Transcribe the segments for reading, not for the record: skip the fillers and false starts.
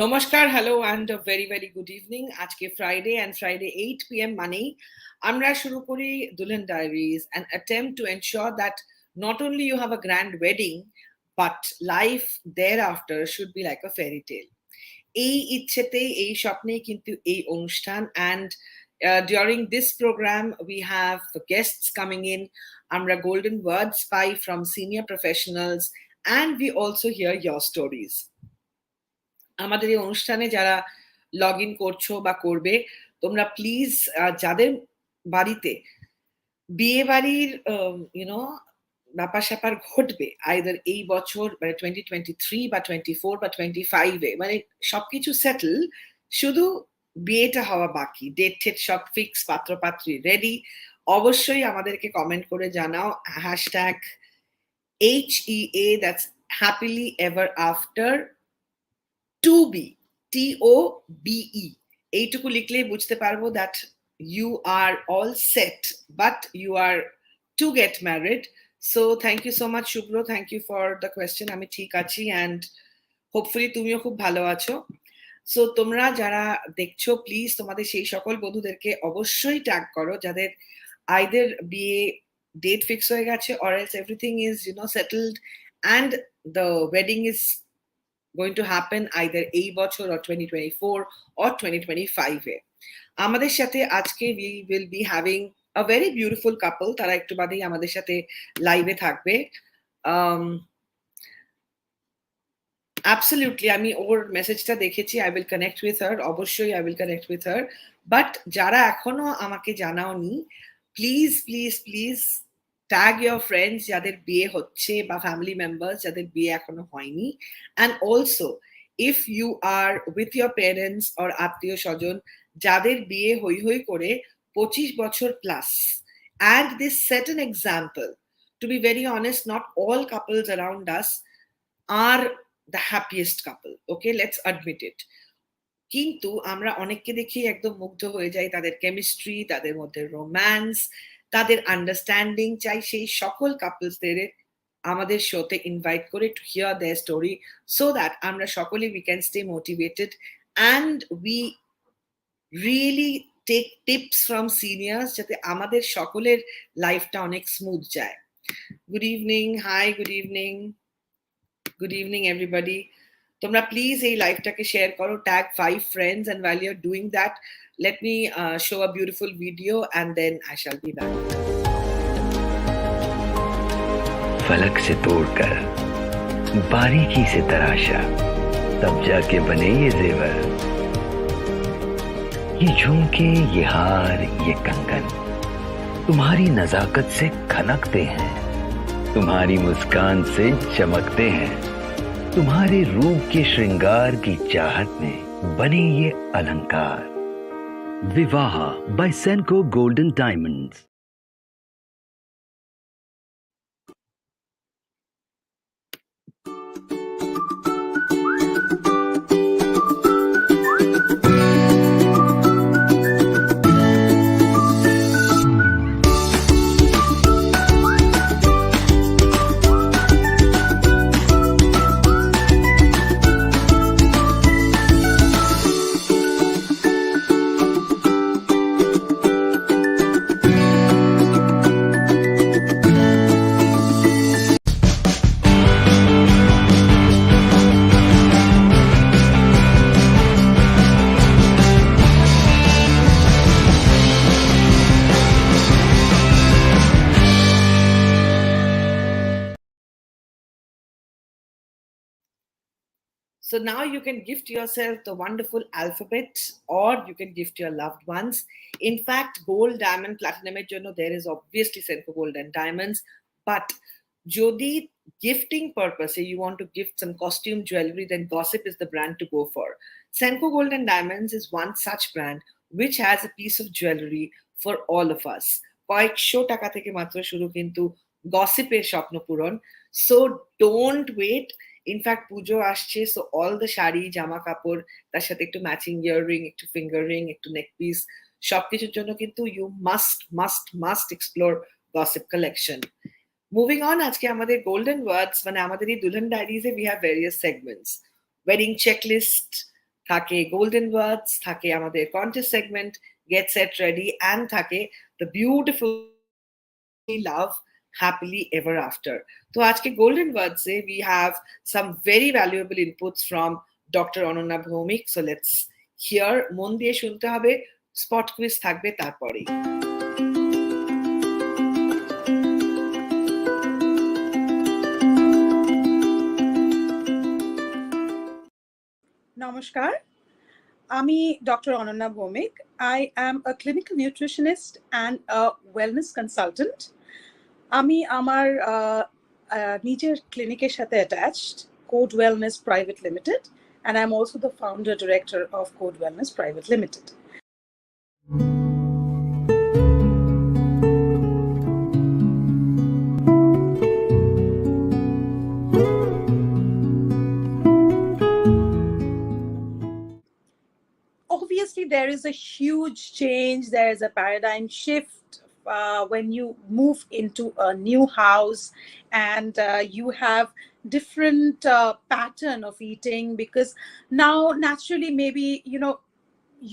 নমস্কার, hello and a very very good evening. আজকে Friday and Friday 8 p.m. মানেই আমরা শুরু করি Dulhan Diaries, an attempt to ensure that not only you have a grand wedding but life thereafter should be like a fairy tale. এই ইচ্ছেতেই এই স্বপ্নেই কিন্তু এই অনুষ্ঠান, and during this program we have guests coming in. আমরা golden words pi from senior professionals and we also hear your stories. আমাদের এই অনুষ্ঠানে যারা লগ ইন করছো বা করবে, তোমরা প্লিজ যাদের বাড়িতে বিয়ে বাড়ির ব্যাপার স্যাপার ঘটবে আইদার এই বছর মানে 2023 বা 24 বা 25 মানে সবকিছু সেটেল, শুধু বিয়েটা হওয়া বাকি, ডেট টেট সব ফিক্স, পাত্রপাত্রী রেডি, অবশ্যই আমাদেরকে কমেন্ট করে জানাও hashtag HEA, that's happily ever after TOBE, TOBE, এইটুকু লিখলেই বুঝতে পারবো that you are all set but you are to get married. So thank you so much Shubhro, thank you for the question. আমি ঠিক আছি and hopefully তুমিও খুব ভালো আছো. So তোমরা যারা দেখছো প্লিজ তোমাদের সেই সকল বন্ধুদেরকে অবশ্যই ট্যাগ করো যাদের either বিয়ে ডেট ফিক্স হয়ে গেছে or else everything is settled and the wedding is going to happen either এই বছর or 2024 or 2025 এ। আমাদের সাথে আজকে we will be having a very beautiful couple, তারা একটু বাদেই আমাদের সাথে লাইভে থাকবে। Absolutely, আমি ওর মেসেজটা দেখেছি, I will connect with her, অবশ্যই I will connect with her, but যারা এখনো আমাকে জানাওনি please please please tag your friends যাদের বিয়ে হচ্ছে বা family members যাদের বিয়ে এখনো হয়নি, and also if you are with your parents or আত্মীয় স্বজন যাদের বিয়ে হই হই করে 25 বছর plus, and this set an example. To be very honest, not all couples around us are the happiest couple, okay, let's admit it. কিন্তু আমরা অনেককে দেখি একদম মুগ্ধ হয়ে যাই, তাদের কেমিস্ট্রি, তাদের মধ্যে রোম্যান্স, তাদের আন্ডারস্ট্যান্ডিং চাই। সেই সকল কাপলসদের আমাদের শোতে ইনভাইট করে to hear their story so that আমরা সকলে we can stay motivated and we really take tips from seniors যাতে আমাদের সকলের লাইফটা অনেক স্মুথ যায়। Good evening, hi, good evening, good evening everybody. তোমরা প্লিজ এই লাইভটাকে শেয়ার করো, tag 5 friends, and while you're doing that let me show a beautiful video and then I shall be back. फलक से तोड़कर बारीकी से तराशा तब जाके बने ये जेवर, ये झुमके, ये हार, ये कंगन तुम्हारी नजाकत से खनकते हैं, तुम्हारी मुस्कान से चमकते हैं, तुम्हारे रूप के श्रृंगार की चाहत में बने ये अलंकार। विवाह by Senco Golden Diamonds. So now you can gift yourself the wonderful alphabet or you can gift your loved ones. In fact, gold, diamond, platinum এর জন্য there is obviously Senco Gold and Diamonds, but যদি gifting purpose you want to gift some costume jewelry, then Gossip is the brand to go for. Senco Gold and Diamonds is one such brand which has a piece of jewelry for all of us. কয়েকশো টাকা থেকে মাত্র শুরু কিন্তু গসিপের স্বপ্ন পূরণ। So don't wait. In fact পুজো আসছে, so all the sari, জামা কাপড়, তার সাথে একটু ম্যাচিং ইয়াররিং, একটু ফিঙ্গার রিং, একটু নেক পিস, সবকিছুর জন্য কিন্তু you must must must explore Gossip collection. Moving on, আজকে আমাদের গোল্ডেন ওয়ার্ডস মানে আমাদের এই দুলহান ডায়েরিজে we have various segments. Wedding checklist থাকে, গোল্ডেন ওয়ার্ডস থাকে, আমাদের contest segment get set ready, and থাকে the beautiful love happily ever after. So আজকে golden words we have some very valuable inputs from Dr. Ananya Bhowmik. So let's hear, মন দিয়ে শুনতে হবে, spot quiz থাকবে তারপরে। নমস্কার, আমি Dr. Ananya Bhowmik. I am a clinical nutritionist and a wellness consultant. আমি আমার নিজের ক্লিনিকের সাথে attached Code Wellness Private Limited, and I'm also the founder director of Code Wellness Private Limited. Obviously, there is a huge change. There is a paradigm shift when you move into a new house, and you have different pattern of eating, because now naturally maybe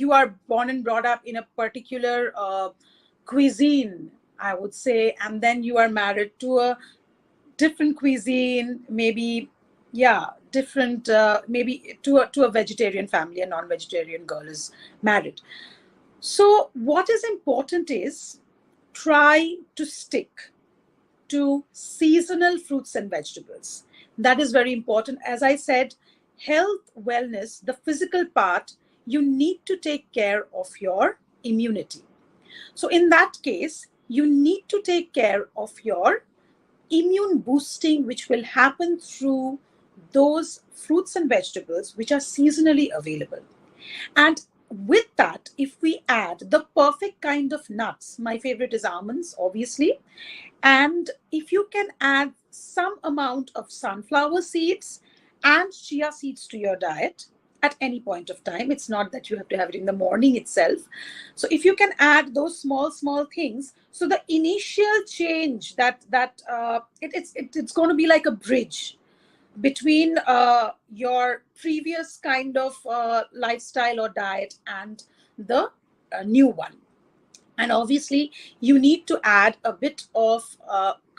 you are born and brought up in a particular cuisine, I would say, and then you are married to a different cuisine, maybe different, maybe to a vegetarian family. A non-vegetarian girl is married. So what is important is try to stick to seasonal fruits and vegetables. That is very important. As I said, health, wellness, the physical part, you need to take care of your immunity. So in that case, you need to take care of your immune boosting, which will happen through those fruits and vegetables which are seasonally available. And with that, if we add the perfect kind of nuts, my favorite is almonds, obviously, and if you can add some amount of sunflower seeds and chia seeds to your diet at any point of time, it's not that you have to have it in the morning itself. So if you can add those small things, so the initial change it's going to be like a bridge between your previous kind of lifestyle or diet and the new one. And obviously you need to add a bit of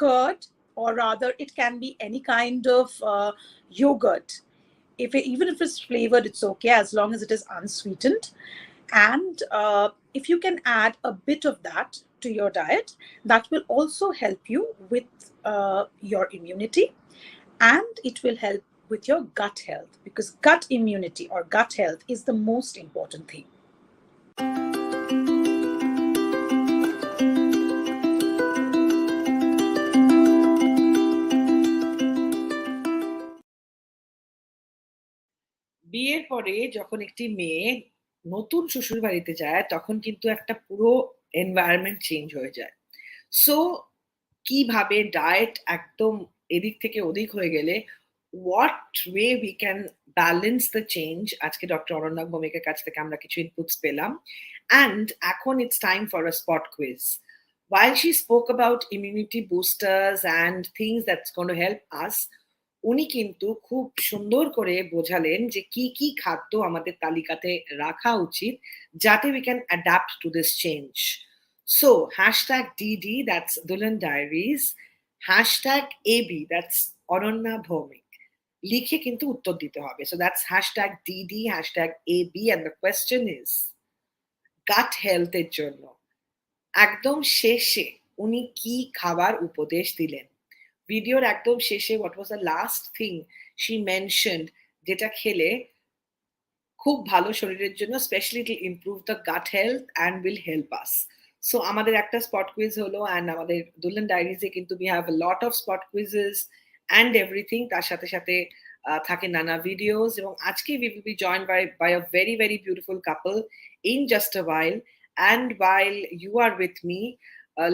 curd, or rather it can be any kind of yogurt. Even if it's flavored, it's okay, as long as it is unsweetened. And if you can add a bit of that to your diet, that will also help you with your immunity, and it will help with your gut health, because gut immunity or gut health is the most important thing. বিয়ের পরে যখন একটি মেয়ে নতুন শ্বশুর বাড়িতে যায়, তখন কিন্তু একটা পুরো এনভায়রনমেন্ট চেঞ্জ হয়ে যায়। সো কিভাবে ডায়েট একদম এদিক থেকে ওদিক হয়ে গেলে what way we can balance the change, আজকে ডক্টর অনন্যা ভৌমিকের কাছ থেকে আমরা কিছু ইনপুটস পেলাম। and এখন it's time for a spot quiz. While she spoke about immunity boosters and things that's going to help us, উনি কিন্তু খুব সুন্দর করে বোঝালেন যে কি কি খাদ্য আমাদের তালিকাতে রাখা উচিত যাতে we can adapt to this change. So #DD, that's Dulhan Diaries, #AB, that's Ananya Bhowmik, লিখে কিন্তু উত্তর দিতে হবে। So that's #DD, #AB, and the question is gut health এর জন্য একদম শেষে উনি কি খাবার উপদেশ দিলেন। ভিডিওর একদম শেষে what was the last thing she mentioned যেটা খেলে খুব ভালো শরীরের জন্য, specially it will improve the gut health and will help us. So আমাদের একটা স্পট কুইজ হলো, অ্যান্ড আমাদের দুলহান ডায়েরিজে কিন্তু we have a lot of spot quizzes and everything. তার সাথে সাথে থাকে নানা ভিডিওস, এবং আজকে we will be joined by a very very beautiful couple in just a while. And while you are with me,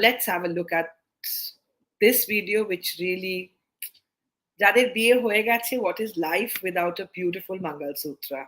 let's have a look at this video, which really, যাদের বিয়ে হয়ে গেছে, what is life without a beautiful Mangalsutra?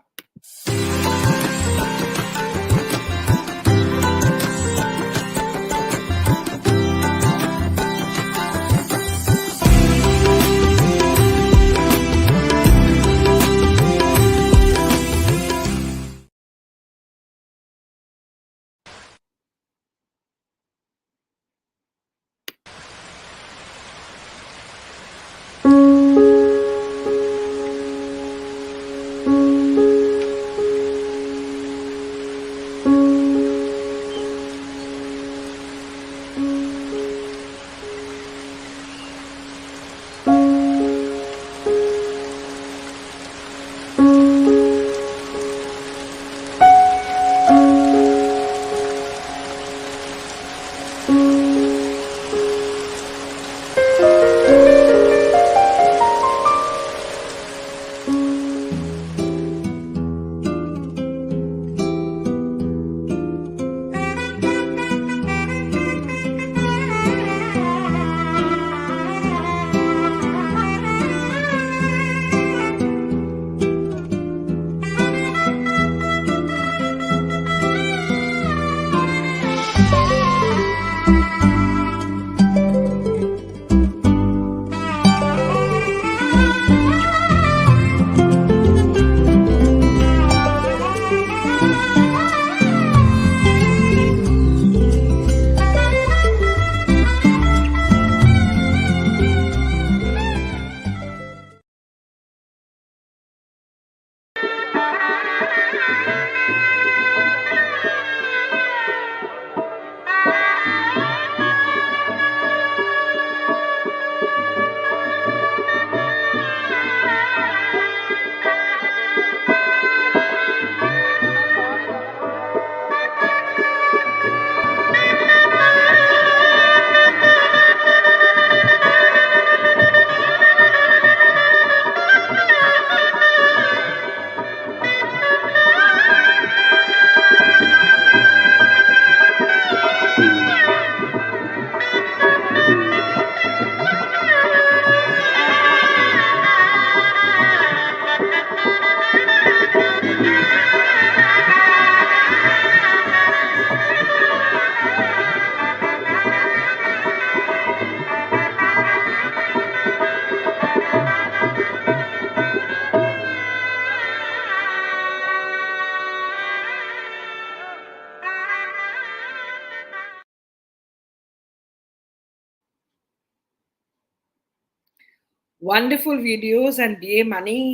Wonderful videos and বিয়ে মানেই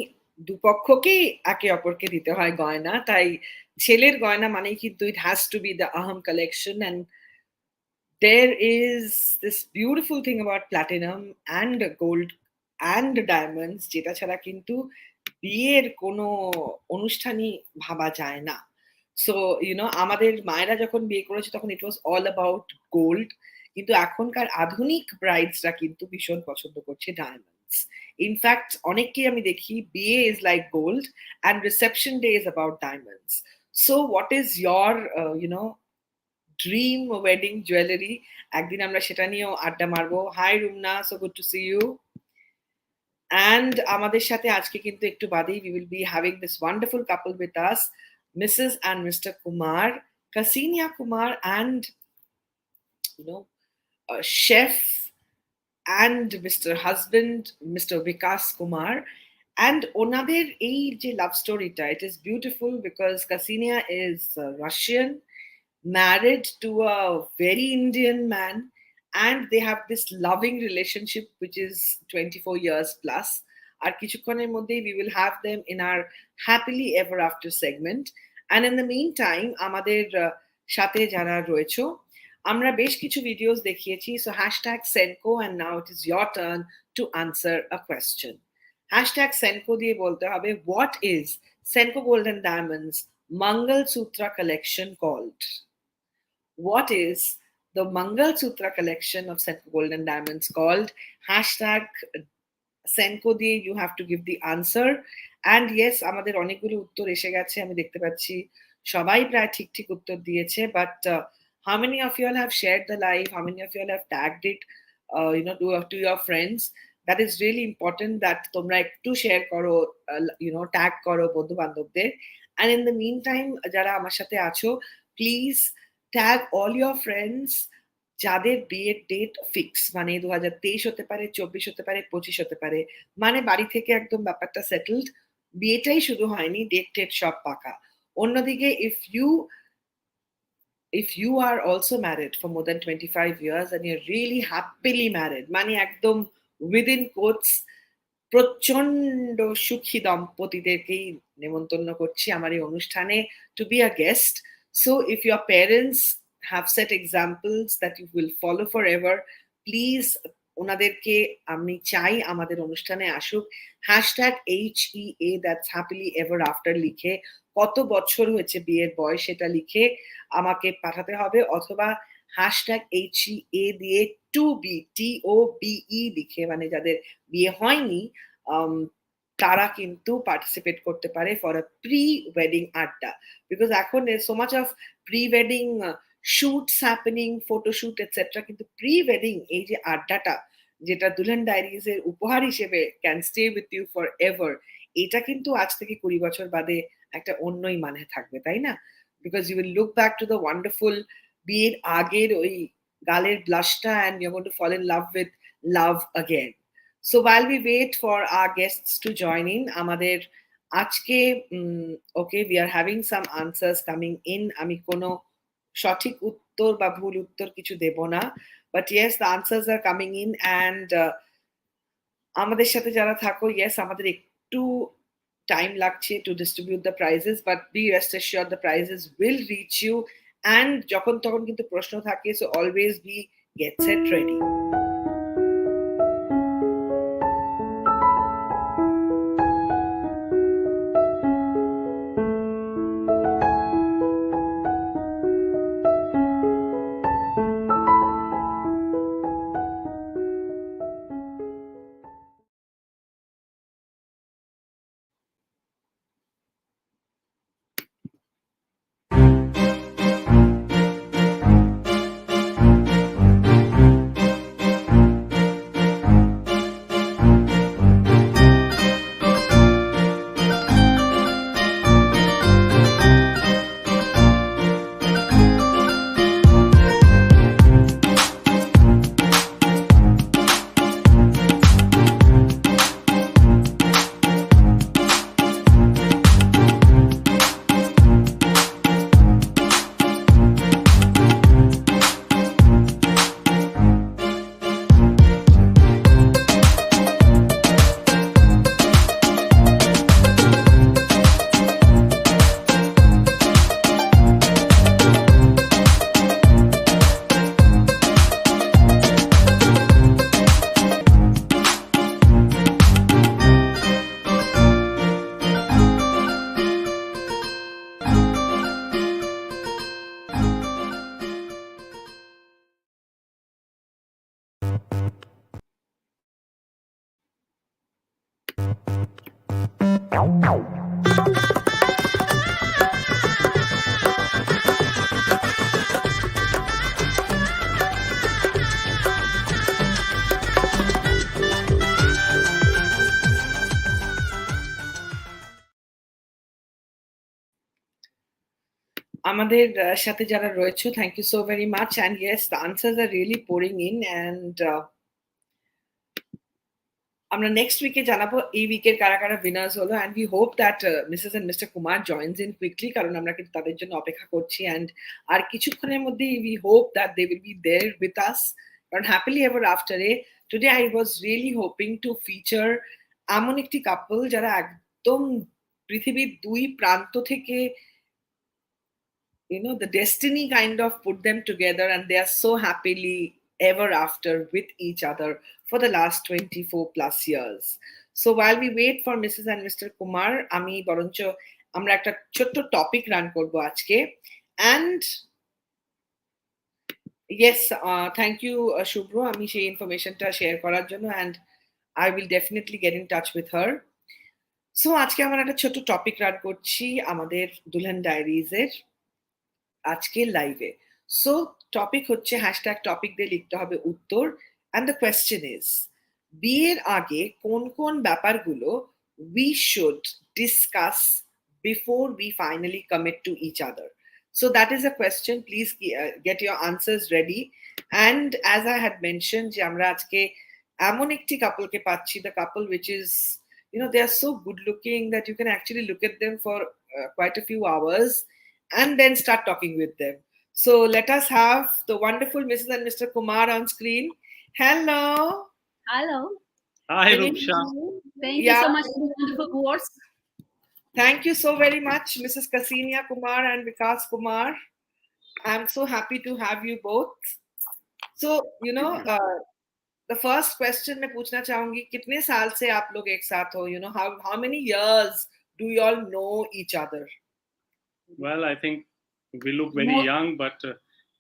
দুপক্ষকেই একে অপরকে দিতে হয় গয়না, তাই ছেলের গয়না মানেই কিন্তু it has to be the um collection. And there is this beautiful thing about platinum and gold and diamonds, যেটা ছাড়া কিন্তু বিয়ের কোনো অনুষ্ঠানই ভাবা যায় না। সো আমাদের মায়েরা যখন বিয়ে করেছে তখন ইট ওয়াজ অল অ্যাবাউট গোল্ড, কিন্তু এখনকার আধুনিক ব্রাইডসরা কিন্তু ভীষণ পছন্দ করছে ডায়মন্ডস। ইনফ্যাক্ট অনেককেই আমি দেখি বিয়ে is like gold and reception day is about diamonds. So what is your dream wedding jewellery? একদিন আমরা সেটা নিয়েও আড্ডা মারবো। Hi Rumna, so good to see you. And আমাদের সাথে আজকে কিন্তু একটু বাদেই we will be having this wonderful couple with us, Mrs. and Mr. Kumar, Ksenia Kumar and chef and Mr. husband, Mr. Vikas Kumar. And onader ei je love story ta, it is beautiful because Ksenia is Russian, married to a very Indian man, and they have this loving relationship which is 24 years plus. Ar kichukhoner moddhei we will have them in our Happily Ever After segment. And in the meantime amader সাথে যারা রয়েছে আমরা বেশ কিছু videos দেখিয়েছি। So #Senco, and now it is your turn to answer a question. #Senco দিয়ে বলতে হবে, what is Senco Gold and Diamonds Mangal Sutra collection called? What is the Mangal Sutra collection of Senco Gold and Diamonds called? #Senco দিয়ে you have to give the answer. And yes, আমাদের অনেকগুলো উত্তর এসে গেছে, আমি দেখতে পাচ্ছি সবাই প্রায় ঠিক ঠিক উত্তর দিয়েছে, but how many of you all have shared the live? How many of you all have tagged it? to your friends. That is really important that তোমরা একটু শেয়ার করো, ট্যাগ করো বন্ধু বান্ধবদের। and in the meantime যারা আমার সাথে আছো, please tag all your friends যাদের বিয়ের ডেট ফিক্স, মানে 2023 হতে পারে, 24 হতে পারে, 25 হতে পারে, মানে বাড়ি থেকে একদম ব্যাপারটা সেটেলড, বিয়েটাই শুধু হয়নি, ডেট টেট সব পাকা। অন্যদিকে if you are also married for more than 25 years and you're really happily married, মানে একদম within quotes প্রচন্ড সুখী দম্পতিদেরকেই নেমন্তন্ন করছি আমার এই অনুষ্ঠানে to be a guest. So if your parents have set examples that you will follow forever, please ওনাদেরকে আমি চাই আমাদের অনুষ্ঠানে আসুক। #HEA, that's happily ever after, লিখে কত বছর হয়েছে বিয়ের বয়স সেটা লিখে আমাকে পাঠাতে হবে, অথবা #HEA দিয়ে TOBE লিখে, মানে যাদের বিয়ে হয়নি তারা কিন্তু পার্টিসিপেট করতে পারে ফর আ প্রি ওয়েডিং আড্ডা। বিকজ এখন so much of pre wedding shoots happening, photoshoot etcetera, কিন্তু প্রি ওয়েডিং এই যে আড্ডাটা যেটা দুলহান ডায়েরিজ এর উপহার হিসেবে can stay with you forever, এটা কিন্তু আজ থেকে 20 বছর বাদে একটা অন্যই মানে থাকবে, তাই না? Because you will look back to the wonderful বিয়ের আগের ওই গালের ব্লাশটা and you are going to fall in love with love again. So while we wait for our guests to join in, আমাদের আজকে okay, we are having some answers coming in. আমি কোনো সঠিক উত্তর বা ভুল উত্তর কিছু দেব না, but yes, the answers are coming in and আমাদের সাথে যারা থাকো, yes, আমাদের একটু টাইম লাগছে to distribute the prizes, but be rest assured the prizes will reach you, and যখন তখন কিন্তু প্রশ্ন থাকে, so always be get set ready. আমাদের সাথে যারা রয়েছে, thank you so very much, and yes, the answers are really pouring in, অ্যান্ড আমরা নেক্সট উইকে জানাবো এই উইকের কারা কারা উইনার্স হলো, and we hope that Mrs and Mr Kumar joins in quickly, কারণ আমরা কিন্তু তাদের জন্য অপেক্ষা করছি, অ্যান্ড আর কিছুক্ষণের মধ্যেই we hope that they will be there with us. কারণ হ্যাপিলি এভার আফটারে today I was really hoping to feature এমন একটি কাপল যারা একদম পৃথিবীর দুই প্রান্ত থেকে, the destiny kind of put them together and they are so happily ever after with each other for the last 24 plus years. So while we wait for Mrs. and Mr. Kumar, আমি বরঞ্চ আমরা একটা ছোট্ট topic run করব আজকে, and yes, thank you Shubhro, আমি সেই ইনফরমেশনটা শেয়ার করার জন্য, and I will definitely get in touch with her. So আজকে আমরা একটা ছোট্ট টপিক রান করছি আমাদের দুলহান ডায়েরিজ এর আজকে লাইভে। সো টপিক হচ্ছে টপিক দিয়ে লিখতে হবে উত্তর, And the question is, বিয়ের আগে কোন কোন ব্যাপারগুলো we should discuss before we finally commit to each other? So that is a question. Please get your answers ready. And as I had mentioned, যে আমরা আজকে এমন একটি কাপলকে পাচ্ছি, the couple which is, they are so good looking that you can actually look at them for quite a few hours and then start talking with them. So let us have the wonderful Mrs. and Mr. Kumar on screen. Hello. Hello. Hi, Roopsha. Thank you so much for the wonderful words. Thank you so very much, Mrs. Ksenia Kumar and Vikas Kumar. I'm so happy to have you both. So, the first question मैं पूछना चाहूंगी, कितने साल से आप लोग एक साथ हो? How many years do you all know each other? Well, I think we look very young, but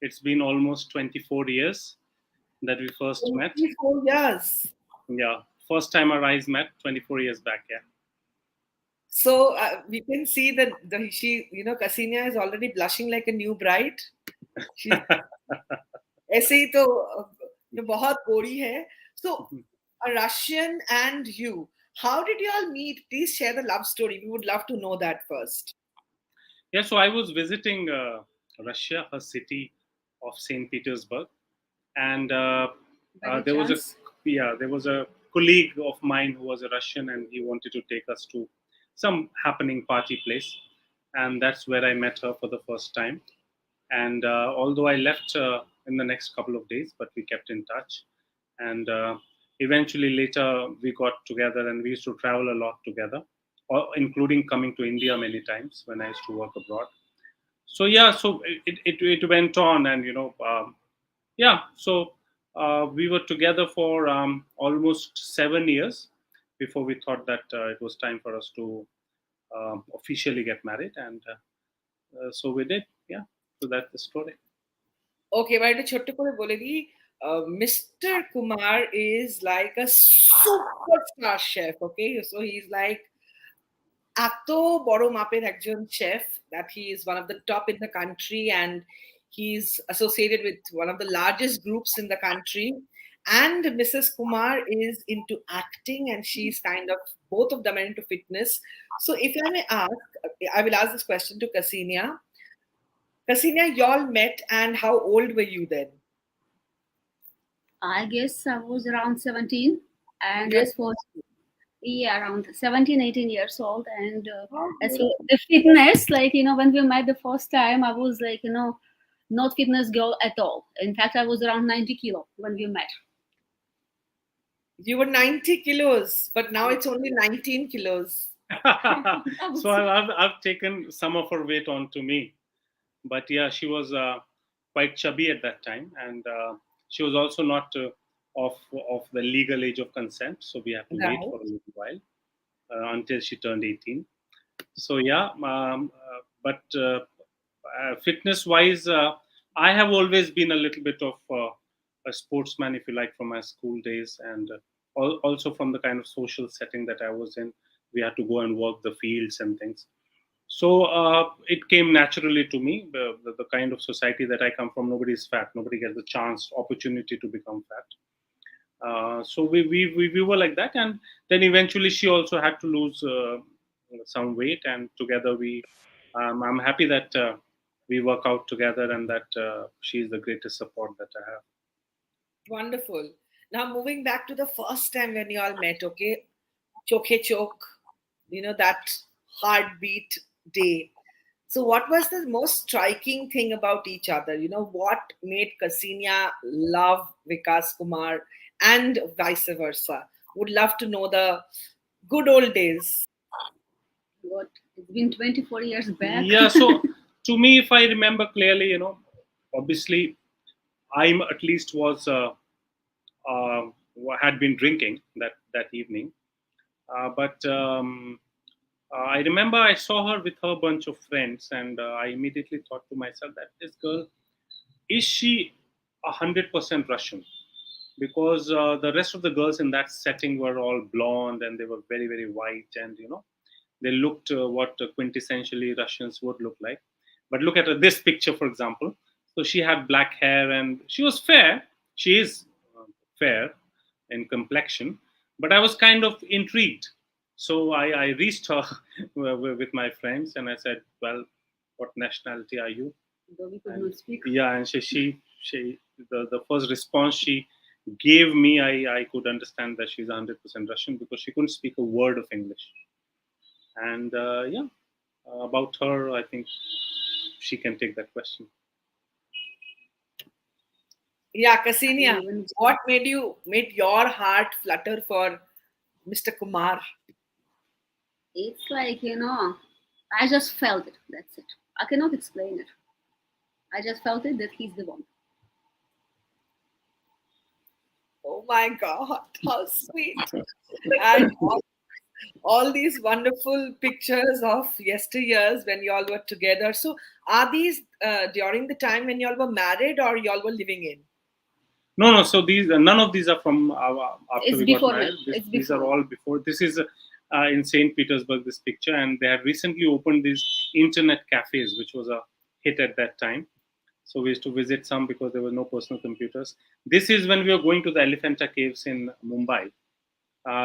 it's been almost 24 years that we first met. 24 years. Yeah, first time our eyes met 24 years back. Yeah. So we can see that she, Ksenia is already blushing like a new bride. ऐसे ही तो बहुत गोरी है. So a Russian and you, how did you all meet? Please share the love story. We would love to know that first. Yeah, so I was visiting Russia, her city of St. Petersburg, and there was a colleague of mine who was a Russian, and he wanted to take us to some happening party place, and that's where I met her for the first time. And although I left in the next couple of days, but we kept in touch, and eventually later we got together, and we used to travel a lot together, including coming to India many times when I used to work abroad. So yeah, so it went on, and so we were together for almost 7 years before we thought that it was time for us to officially get married, and so we did. Yeah, so that's the story. Okay, but छोटे করে বলে দিই, Mr. Kumar is like a superstar chef. Okay, so he's like এত বড় মাপের একজন chef that he is one of the top in the country, and he's associated with one of the largest groups in the country. And Mrs. Kumar is into acting, and she's kind of, both of them are into fitness. So if I may ask, I will ask this question to Ksenia. Ksenia, y'all met, and how old were you then? I guess I was around 17, and as for around 17, 18 years old. And as for the fitness, like, when we met the first time, I was like, not fitness girl at all. In fact, I was around 90 kilo when we met. You were 90 kilos, but now it's only 19 kilos. So I've taken some of her weight onto me. But yeah, she was quite chubby at that time, and she was also not of the legal age of consent, so we had to wait for a little while until she turned 18. So yeah, but fitness-wise, I have always been a little bit of a sportsman, if you like, from my school days, and also from the kind of social setting that I was in. We had to go and work the fields and things. So it came naturally to me. The kind of society that I come from, nobody is fat. Nobody gets the opportunity to become fat. So we were like that, and then eventually she also had to lose some weight, and together I'm happy that we work out together, and that she is the greatest support that I have. Wonderful. Now moving back to the first time when you all met, okay, chokhe chok, that heartbeat day. So what was the most striking thing about each other? What made Ksenia love Vikas Kumar and vice versa? Would love to know the good old days. What? It's been 24 years back. Yeah, so to me, if I remember clearly, obviously I at least was had been drinking that evening, but I remember I saw her with her bunch of friends, and I immediately thought to myself that this girl, is she 100% Russian? Because the rest of the girls in that setting were all blonde, and they were very, very white, and they looked what quintessentially Russians would look like. But look at this picture, for example. So she had black hair, and she was fair. She is fair in complexion, but I was kind of intrigued. So I reached her with my friends and I said, "Well, what nationality are you?" Though we could And not speak. yeah, and she the first response she gave me, I could understand that she's 100% Russian because she couldn't speak a word of English. And about her, I think she can take that question. Yeah, Ksenia, Even what made your heart flutter for Mr. Kumar? it's like, I just felt it. That's it. I cannot explain it. I just felt it that he's the one. Oh my God, how sweet! And all these wonderful pictures of yesteryears when y'all were together. So, are these during the time when y'all were married or y'all were living in? No. So these none of these are from after It's we got before married. it's These are before. all before. This is in Saint Petersburg. This picture, and they have recently opened these internet cafes, which was a hit at that time. So we used to visit some because there were no personal computers. This is when we were going to the Elephanta caves in Mumbai.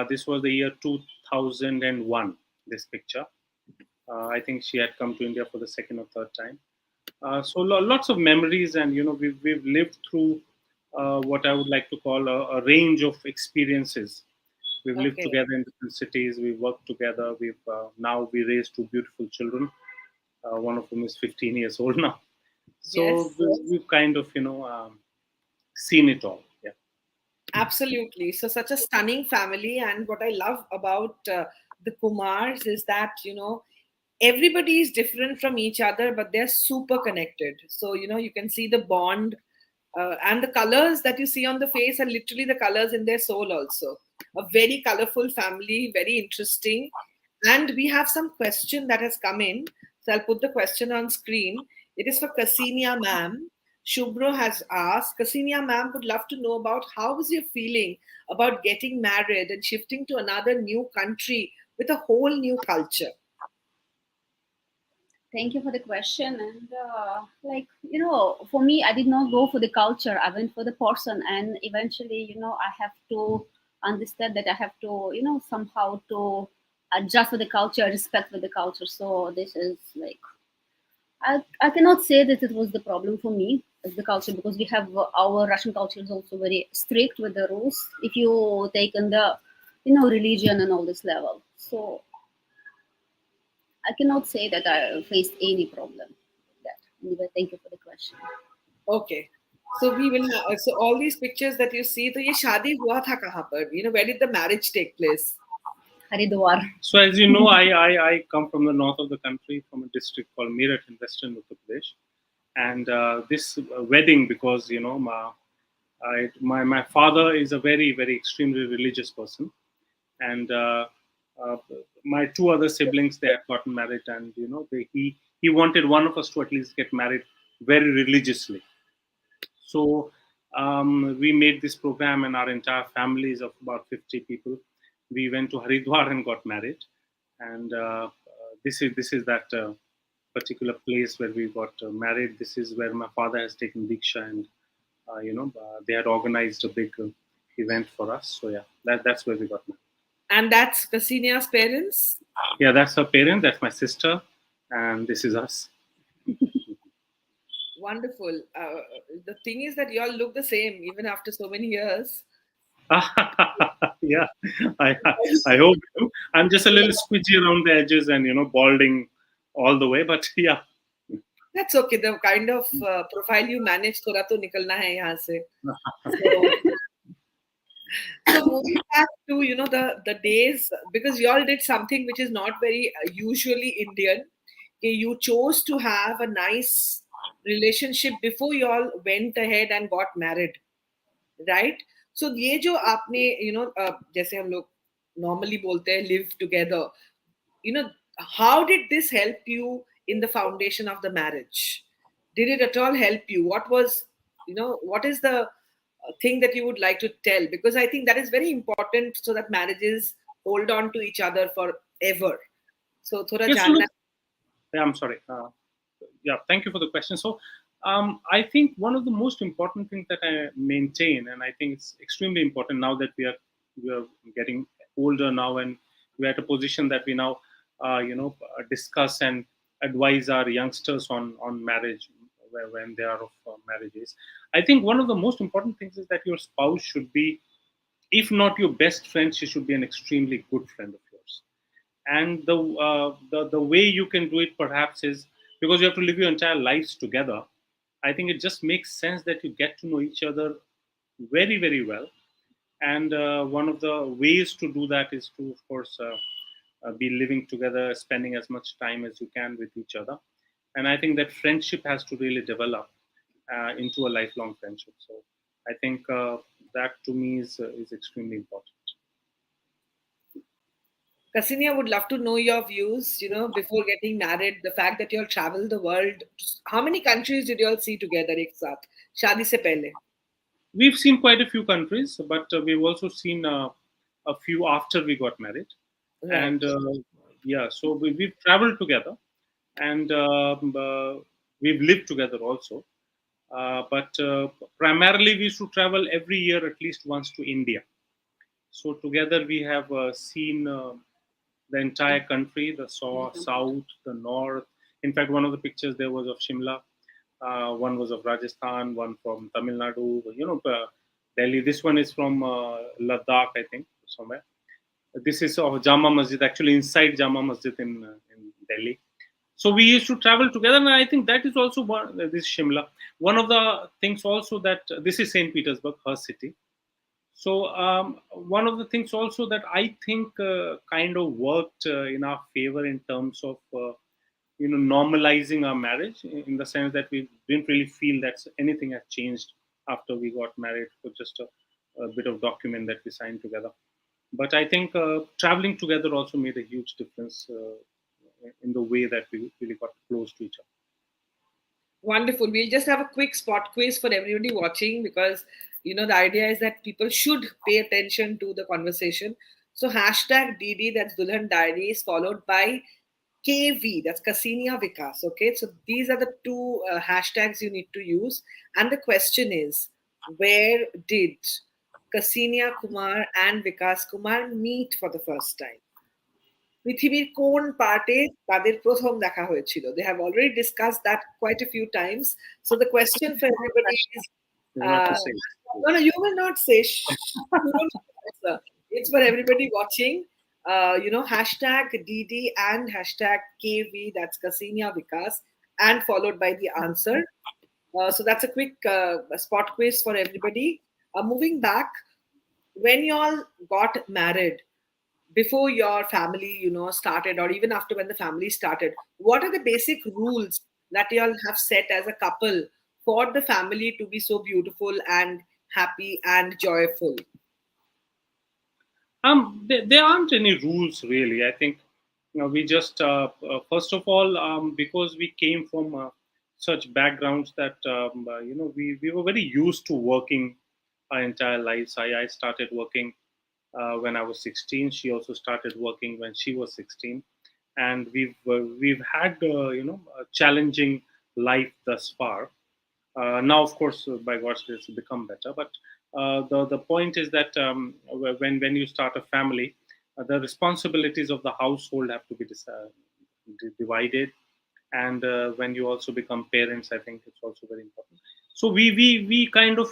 This was the year 2001. This picture. I think she had come to India for the second or third time. So lots of memories, and we've lived through what I would like to call a range of experiences. We've lived Okay. together in different cities. We've worked together. We've now we raised two beautiful children. One of whom is 15 years old now. So Yes, we've kind of seen it all. Yeah. absolutely. So, such a stunning family. And what I love about the Kumars is that, everybody is different from each other, but they're super connected. So, you can see the bond, and the colors that you see on the face are literally the colors in their soul, also. A very colorful family, very interesting. And we have some question that has come in. So I'll put the question on screen. It is for Ksenia ma'am. Shubro has asked, Ksenia ma'am would love to know about how was your feeling about getting married and shifting to another new country with a whole new culture? Thank you for the question. And for me, I did not go for the culture. I went for the person, and eventually, I have to understand that I have to, somehow to adjust with the culture, respect with the culture. So this is like I cannot say that it was the problem for me as the culture because we have our Russian culture is also very strict with the rules. If you take in the religion and all this level, so I cannot say that I faced any problem with that. Anyway, thank you for the question. Okay. So we will. So all these pictures that you see, तो ये शादी हुआ था कहाँ पर? Where did the marriage take place? Haridwar. So as you know, I come from the north of the country, from a district called Meerut in western Uttar Pradesh, and this wedding, because my father is a very extremely religious person, and uh, my two other siblings, they had gotten married, and he wanted one of us to at least get married very religiously. So we made this program, and our entire family is of about 50 people. We went to Haridwar and got married, and this is that particular place where we got married. This is where my father has taken diksha, and they had organized a big event for us. So yeah, that's where we got married. And that's Ksenia's parents? Yeah, that's her parents. That's my sister, and this is us. Wonderful. The thing is that you all look the same even after so many years. Yeah, I I hope so. I'm just a little squidgy around the edges and balding all the way, but yeah. That's okay. The kind of profile you manage, थोड़ा तो निकलना है यहाँ से. So, so moving back to the days, because you all did something which is not very usually Indian. You chose to have a nice relationship before you all went ahead and got married, right? So ये जो आपने जैसे हम लोग normally बोलते हैं live together, how did this help you in the foundation of the marriage? Did it at all help you? What is the thing that you would like to tell? Because I think that is very important so that marriages hold on to each other forever. So thoda Yes, janna. look, yeah, I'm sorry. Yeah, thank you for the question. So I think one of the most important things that I maintain, and I think it's extremely important now that we are getting older now, and we're at a position that we now, discuss and advise our youngsters on marriage when they are of marriages. I think one of the most important things is that your spouse should be, if not your best friend, she should be an extremely good friend of yours. And the way you can do it perhaps is because you have to live your entire lives together. I think it just makes sense that you get to know each other very, very well. And one of the ways to do that is to, of course, be living together, spending as much time as you can with each other. And I think that friendship has to really develop into a lifelong friendship. So I think that to me is extremely important. Ksenia, would love to know your views, before getting married, the fact that you all travel the world. How many countries did you all see together ek saath? Shadi se pehle. We've seen quite a few countries, but we've also seen a few after we got married. Right. And yeah, so we've traveled together, and we've lived together also. But primarily, we used to travel every year at least once to India. So together, we have seen the entire country, the south, the north. In fact, one of the pictures there was of Shimla, one was of Rajasthan, one from Tamil Nadu, Delhi. This one is from Ladakh, I think, somewhere. This is of Jama Masjid, actually inside Jama Masjid in Delhi. So we used to travel together, and I think that is also one. This Shimla. One of the things also that this is Saint Petersburg, her city. So one of the things also that I think kind of worked in our favor in terms of normalizing our marriage, in the sense that we didn't really feel that anything had changed after we got married, for just a bit of document that we signed together. But I think traveling together also made a huge difference in the way that we really got close to each other. Wonderful. We'll just have a quick spot quiz for everybody watching, because the idea is that people should pay attention to the conversation. So hashtag DD, that's Dulhan Diaries, followed by KV, that's Ksenia Vikas. Okay, so these are the two hashtags you need to use. And the question is, where did Ksenia Kumar and Vikas Kumar meet for the first time? পৃথিবীর কোন পার্টে তাদের প্রথম দেখা হয়েছিল? They have already discussed that quite a few times. So the question for everybody is, You have to say. no, you will not say. You don't answer. It's for everybody watching. Hashtag DD and hashtag KV, that's Ksenia Vikas, and followed by the answer. So that's a quick spot quiz for everybody. Moving back, when you all got married, before your family started, or even after when the family started, what are the basic rules that you all have set as a couple for the family to be so beautiful and happy and joyful? There aren't any rules really. I think we just first of all, because we came from such backgrounds that we were very used to working our entire lives. I started working when I was 16. She also started working when she was 16, and we've had a challenging life thus far. Now, of course, by God's grace, it's become better. But the point is that when you start a family, the responsibilities of the household have to be divided, and when you also become parents, I think it's also very important. So we kind of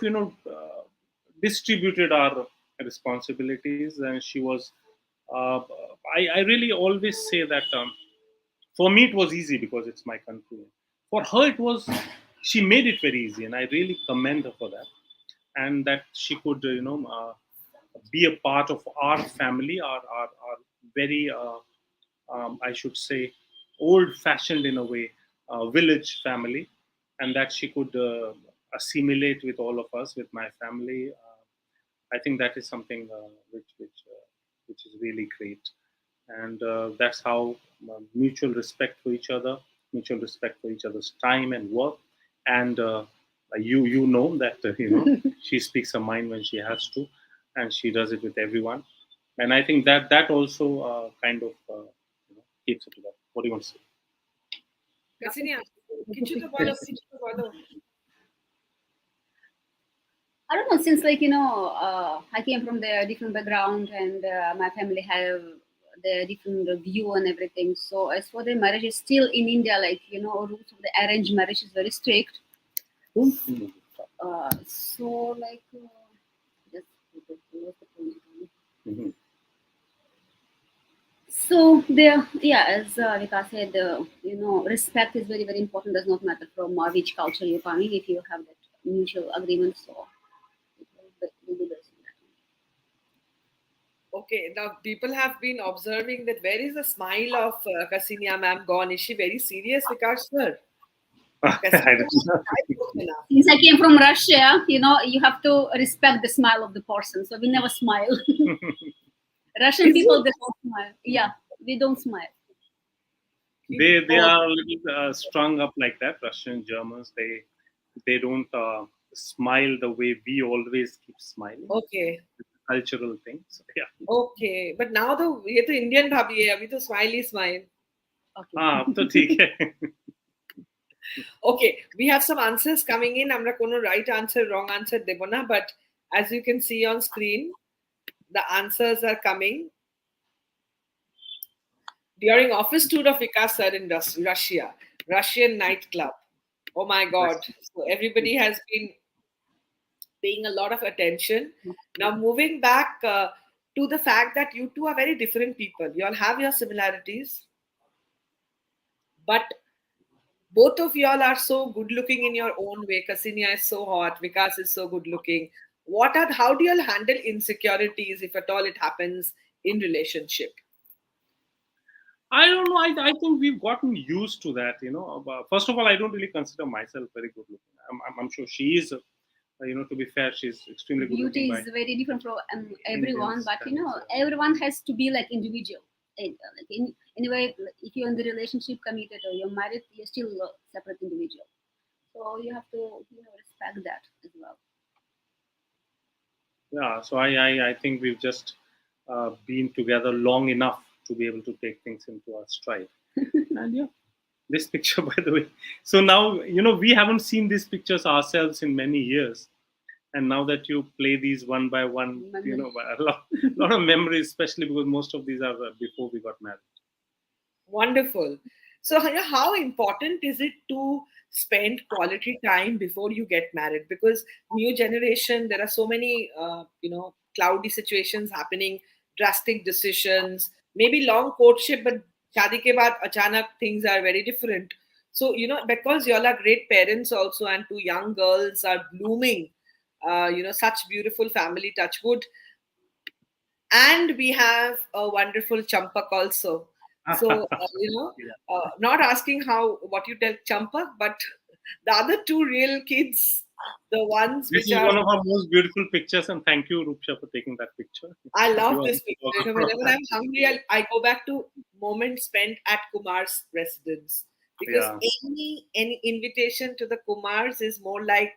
distributed our responsibilities, and she was. Uh, I really always say that for me it was easy because it's my country. For her it was, she made it very easy, and I really commend her for that. And that she could be a part of our family, our very I should say old fashioned in a way village family, and that she could assimilate with all of us, with my family. I think that is something which is really great, and that's how mutual respect for each other, mutual respect for each other's time and work, and you know that she speaks her mind when she has to, and she does it with everyone, and I think that also kind of keeps it together. What do you want to say? Ksenia, কিছু তো বলো, কিছু তো বলো। I don't know, since I came from the different background, and my family have the different view and everything. So as for the marriage, is still in India, rules of the arranged marriage is very strict. So just what's the point? Mhm. So there, yeah, as Vikas said, respect is very, very important. Does not matter from which culture you're coming. If you have that mutual agreement, so it will be best. Okay, now people have been observing that where is the smile of Ksenia ma'am gone? Is she very serious, Vikas sir? I don't know. Since I came from Russia, you have to respect the smile of the person. So we never smile. Russian Is people, it? they don't smile. Yeah, we don't smile. They are a little strung up like that. Russian Germans, they don't smile the way we always keep smiling. Okay. It's a cultural thing. So, yeah. Okay, but now ये तो Indian भाभी है, अभी तो smiley smile. Okay. अब तो ठीक है. Okay, we have some answers coming in. আমরা কোনো right answer, wrong answer দেব না, but as you can see on screen, the answers are coming. During office tour of Vikas sir in Russia, Russian nightclub. Oh my God! So everybody has been paying a lot of attention. Now moving back to the fact that you two are very different people. You all have your similarities, but both of y'all are so good looking in your own way. Ksenia is so hot, Vikas is so good looking. How do y'all handle insecurities, if at all it happens in relationship? I don't know. I think we've gotten used to that. First of all, I don't really consider myself very good looking. I'm sure she is. To be fair, she's extremely good Beauty looking. is very different from everyone, but standards, everyone has to be like individual. Anyway, if you're in the relationship committed or you're married, you're still a separate individual. So you have to respect that as well. Yeah, so I think we've just been together long enough to be able to take things into our stride. And yeah, this picture, by the way. So now, we haven't seen these pictures ourselves in many years. And now that you play these one by one, a lot of memories, especially because most of these are before we got married. Wonderful. So, how important is it to spend quality time before you get married? Because new generation, there are so many, cloudy situations happening, drastic decisions, maybe long courtship, but shadi ke baad achanak things are very different. So, because y'all are great parents also, and two young girls are blooming, such beautiful family, touch wood. And we have a wonderful champak also. So, not asking what you tell champak, but the other two real kids, the ones This which is are. one of our most beautiful pictures, and thank you, Roopsha, for taking that picture. I love this picture. Whenever I'm hungry, I go back to moments spent at Kumar's residence, because any invitation to the Kumars is more like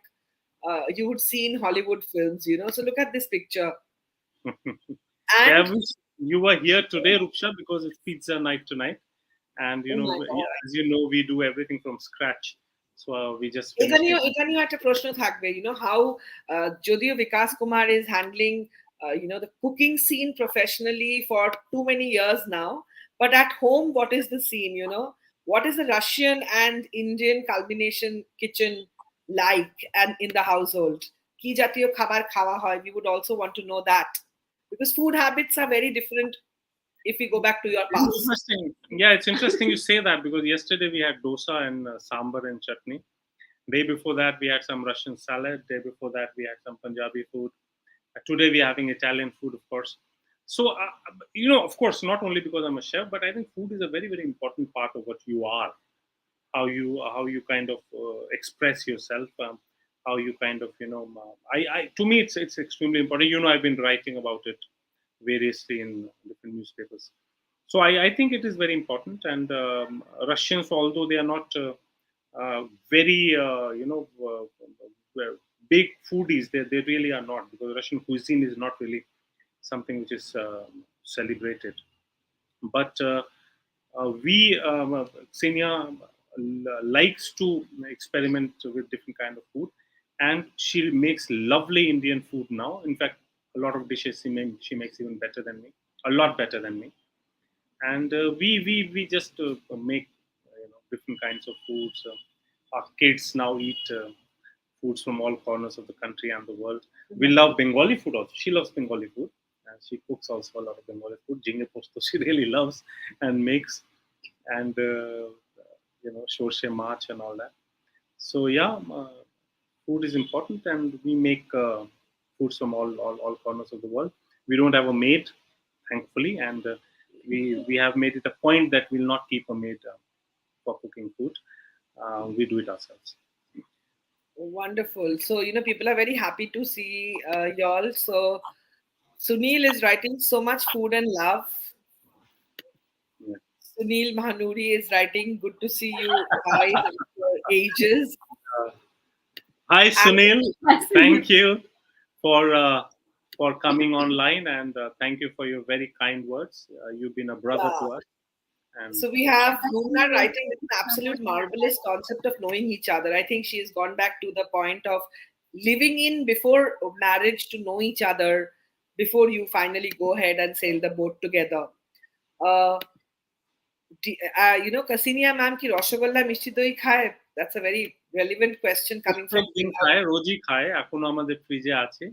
you would see in Hollywood films. So look at this picture. I wish you were here today, Roopsha, because it's pizza night tonight, and as you know, we do everything from scratch. So we just finished it. এখানেও একটা প্রশ্ন থাকবে, how যদিও Vikas Kumar is handling the cooking scene professionally for too many years now, but at home, what is the scene? What is the Russian and Indian culmination kitchen like, and in the household? কি জাতীয় খাবার খাওয়া হয়? We would also want to know that, because food habits are very different if we go back to your past. Interesting. Yeah, it's interesting you say that, because yesterday we had dosa and sambar and chutney. Day before that we had some Russian salad. Day before that we had some Punjabi food. Today we are having Italian food, of course. So of course, not only because I'm a chef, but I think food is a very, very important part of what you are. How you kind of express yourself. How you kind of to me it's extremely important. I've been writing about it variously in different newspapers. So I think it is very important. And Russians, although they are not very big foodies, they really are not, because Russian cuisine is not really something which is celebrated. But we, Ksenia, likes to experiment with different kind of food, and she makes lovely Indian food now. In fact, a lot of dishes she makes even better than me, a lot better than me. And we just make different kinds of foods. Our kids now eat foods from all corners of the country and the world. We love Bengali food also. She loves Bengali food. And she cooks also a lot of Bengali food. Jhinga posto she really loves and makes, and shorshe mach and all that. So yeah, food is important, and we make foods from all corners of the world. We don't have a maid, thankfully, and we have made it a point that we'll not keep a maid for cooking food. We do it ourselves. Wonderful. So, people are very happy to see y'all. So, Sunil is writing so much food and love. Yeah. Sunil Mahanuri is writing, good to see you guys at your ages. Hi, Sunil. Thank you for coming online, and thank you for your very kind words. You've been a brother to us. And so we have Muna writing with an absolute marvelous concept of knowing each other. I think she's gone back to the point of living in before marriage to know each other before you finally go ahead and sail the boat together. Ksenia ma'am ki Rashogolla mishti doi khaye? That's a very relevant question coming from খায় রোজই খায় এখনো আমাদের ফ্রিজে আছে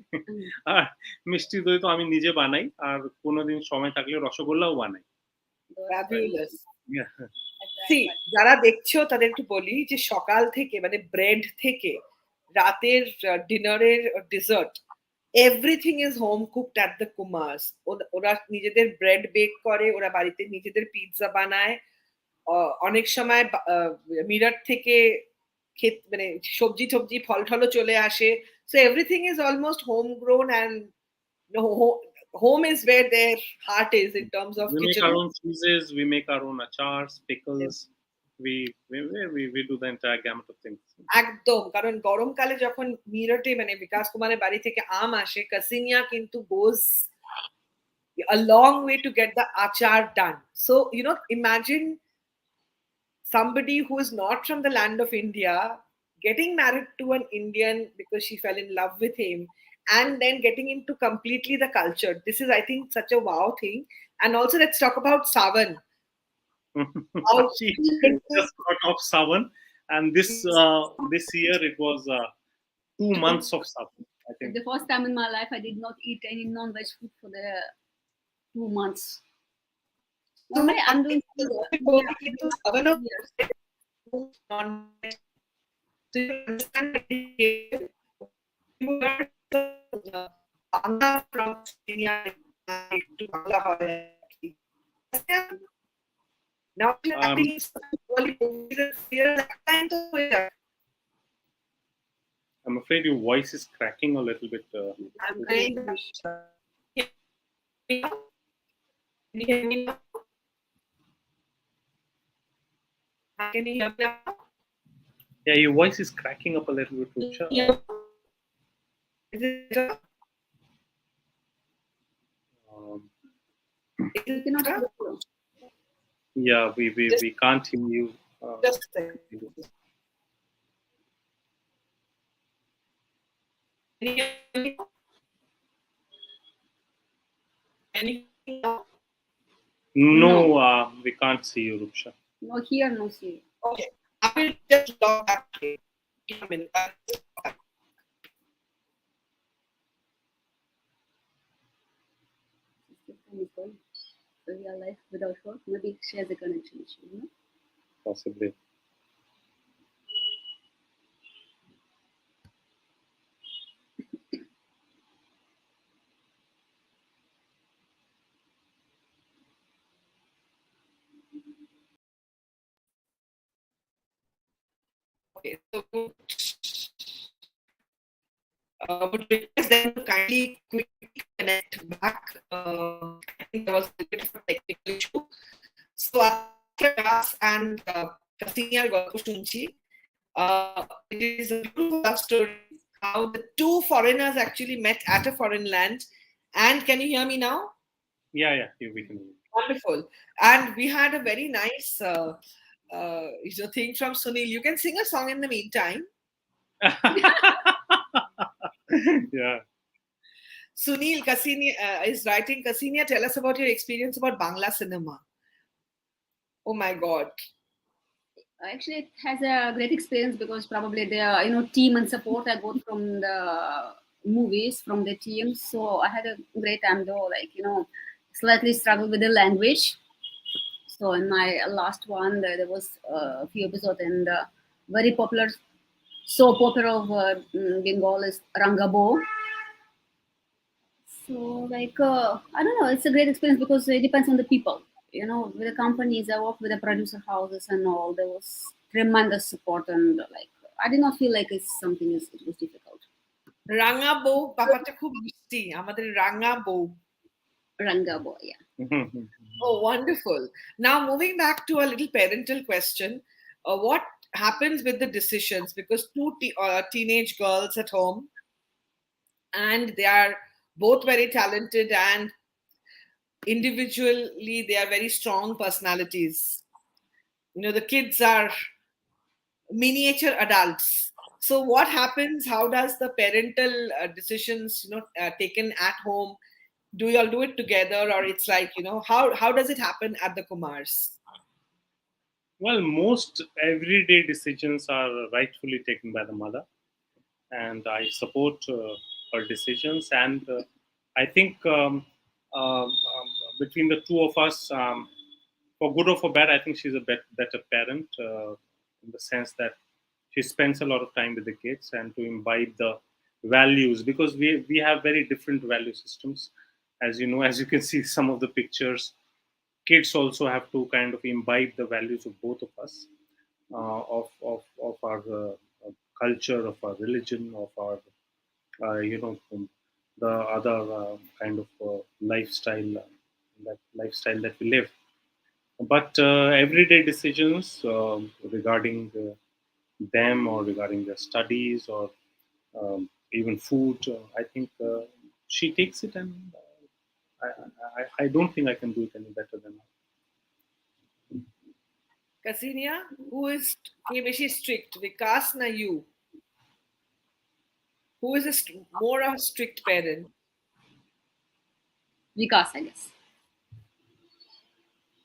আর মিষ্টি দই তো আমি নিজে বানাই আর কোনোদিন সময় থাকলে রসগোল্লাও বানাই Fabulous. See, যারা দেখছো তাদের একটু বলি যে সকাল থেকে মানে ব্রেড থেকে রাতের ডিনারের dessert everything is home cooked at the Kumars. ওরা নিজেদের ব্রেড বেক করে, ওরা বাড়িতে নিজেদের পিৎজা বানায়, অনেক সময় মিরার থেকে মানে সবজি টবজি ফল টলও চলে আসে। So everything is almost home grown and home is where their heart is in terms of we kitchen. make our own cheeses, we make our own achars, pickles. Yes. we do the entire gamut of things. একদম, কারণ গরমকালে যখন মিরাটে মানে বিকাশ কুমারের বাড়ি থেকে আম আসে, কাসিনিয়া কিন্তু goes a long way to get the achar done. So imagine somebody who is not from the land of India getting married to an Indian because she fell in love with him, and then getting into completely the culture. This is, I think, such a wow thing. And also, let's talk about Sawan. She just got off Sawan, and this year it was 2 months of Sawan. I think the first time in my life I did not eat any non-veg food for the 2 months. I'm doing non-veg. Do you understand? Bangla from Ksenia to Bangla now I'm afraid your voice is cracking a little bit. I'm going to can you hear me now? Can you hear me now? Yeah, your voice is cracking up a little bit, Roopsha. Is it better? Yeah, we can't hear you. Just a second. Can you hear me now? Can you hear me now? No, we can't see you, Roopsha. No here, no see. Okay, I will just log back to it. Give me a minute. Real life without her, maybe she has a connection issue, Possibly. Okay, so would request them to kindly quickly connect back. I think there was a bit of a technical issue. So Vikas and Ksenia Kumar, it is a true love story how the two foreigners actually met at a foreign land. And can you hear me now? Yeah, we can hear you. Wonderful. And we had a very nice thing from Sunil. You can sing a song in the meantime. Yeah. Sunil Ksenia is writing. Ksenia, tell us about your experience about Bangla cinema. Oh my God. Actually, it has a great experience because probably their team and support I got from the movies from the team. So I had a great time though, slightly struggled with the language. So in my last one, there was a few episodes, and very popular soap opera of Bengal is Rangabo. So I don't know, it's a great experience because it depends on the people. With the companies I work with, the producer houses and all, there was tremendous support, and I did not feel like it was difficult. রাঙা বউ ব্যাপারটা খুব মিষ্টি আমাদের রাঙা বউ Rangabo, yeah. Oh, wonderful. Now moving back to a little parental question, what happens with the decisions, because two teenage girls at home, and they are both very talented, and individually they are very strong personalities. The kids are miniature adults. So what happens? How does the parental decisions taken at home, do you all do it together, or it's like how does it happen at the Kumars? Well, most everyday decisions are rightfully taken by the mother, and I support her decisions. And I think between the two of us, for good or for bad, I think she's a better parent, in the sense that she spends a lot of time with the kids and to imbibe the values, because we have very different value systems. As you know, as you can see some of the pictures, kids also have to kind of imbibe the values of both of us, of our culture, of our religion, of our the other kind of lifestyle that we live. But everyday decisions regarding them, or regarding their studies, or even food, I think she takes it, and I don't think I can do it any better than her. Ksenia, who is beshi strict, Vikas na you? Who is more a strict parent? Vikas, I guess.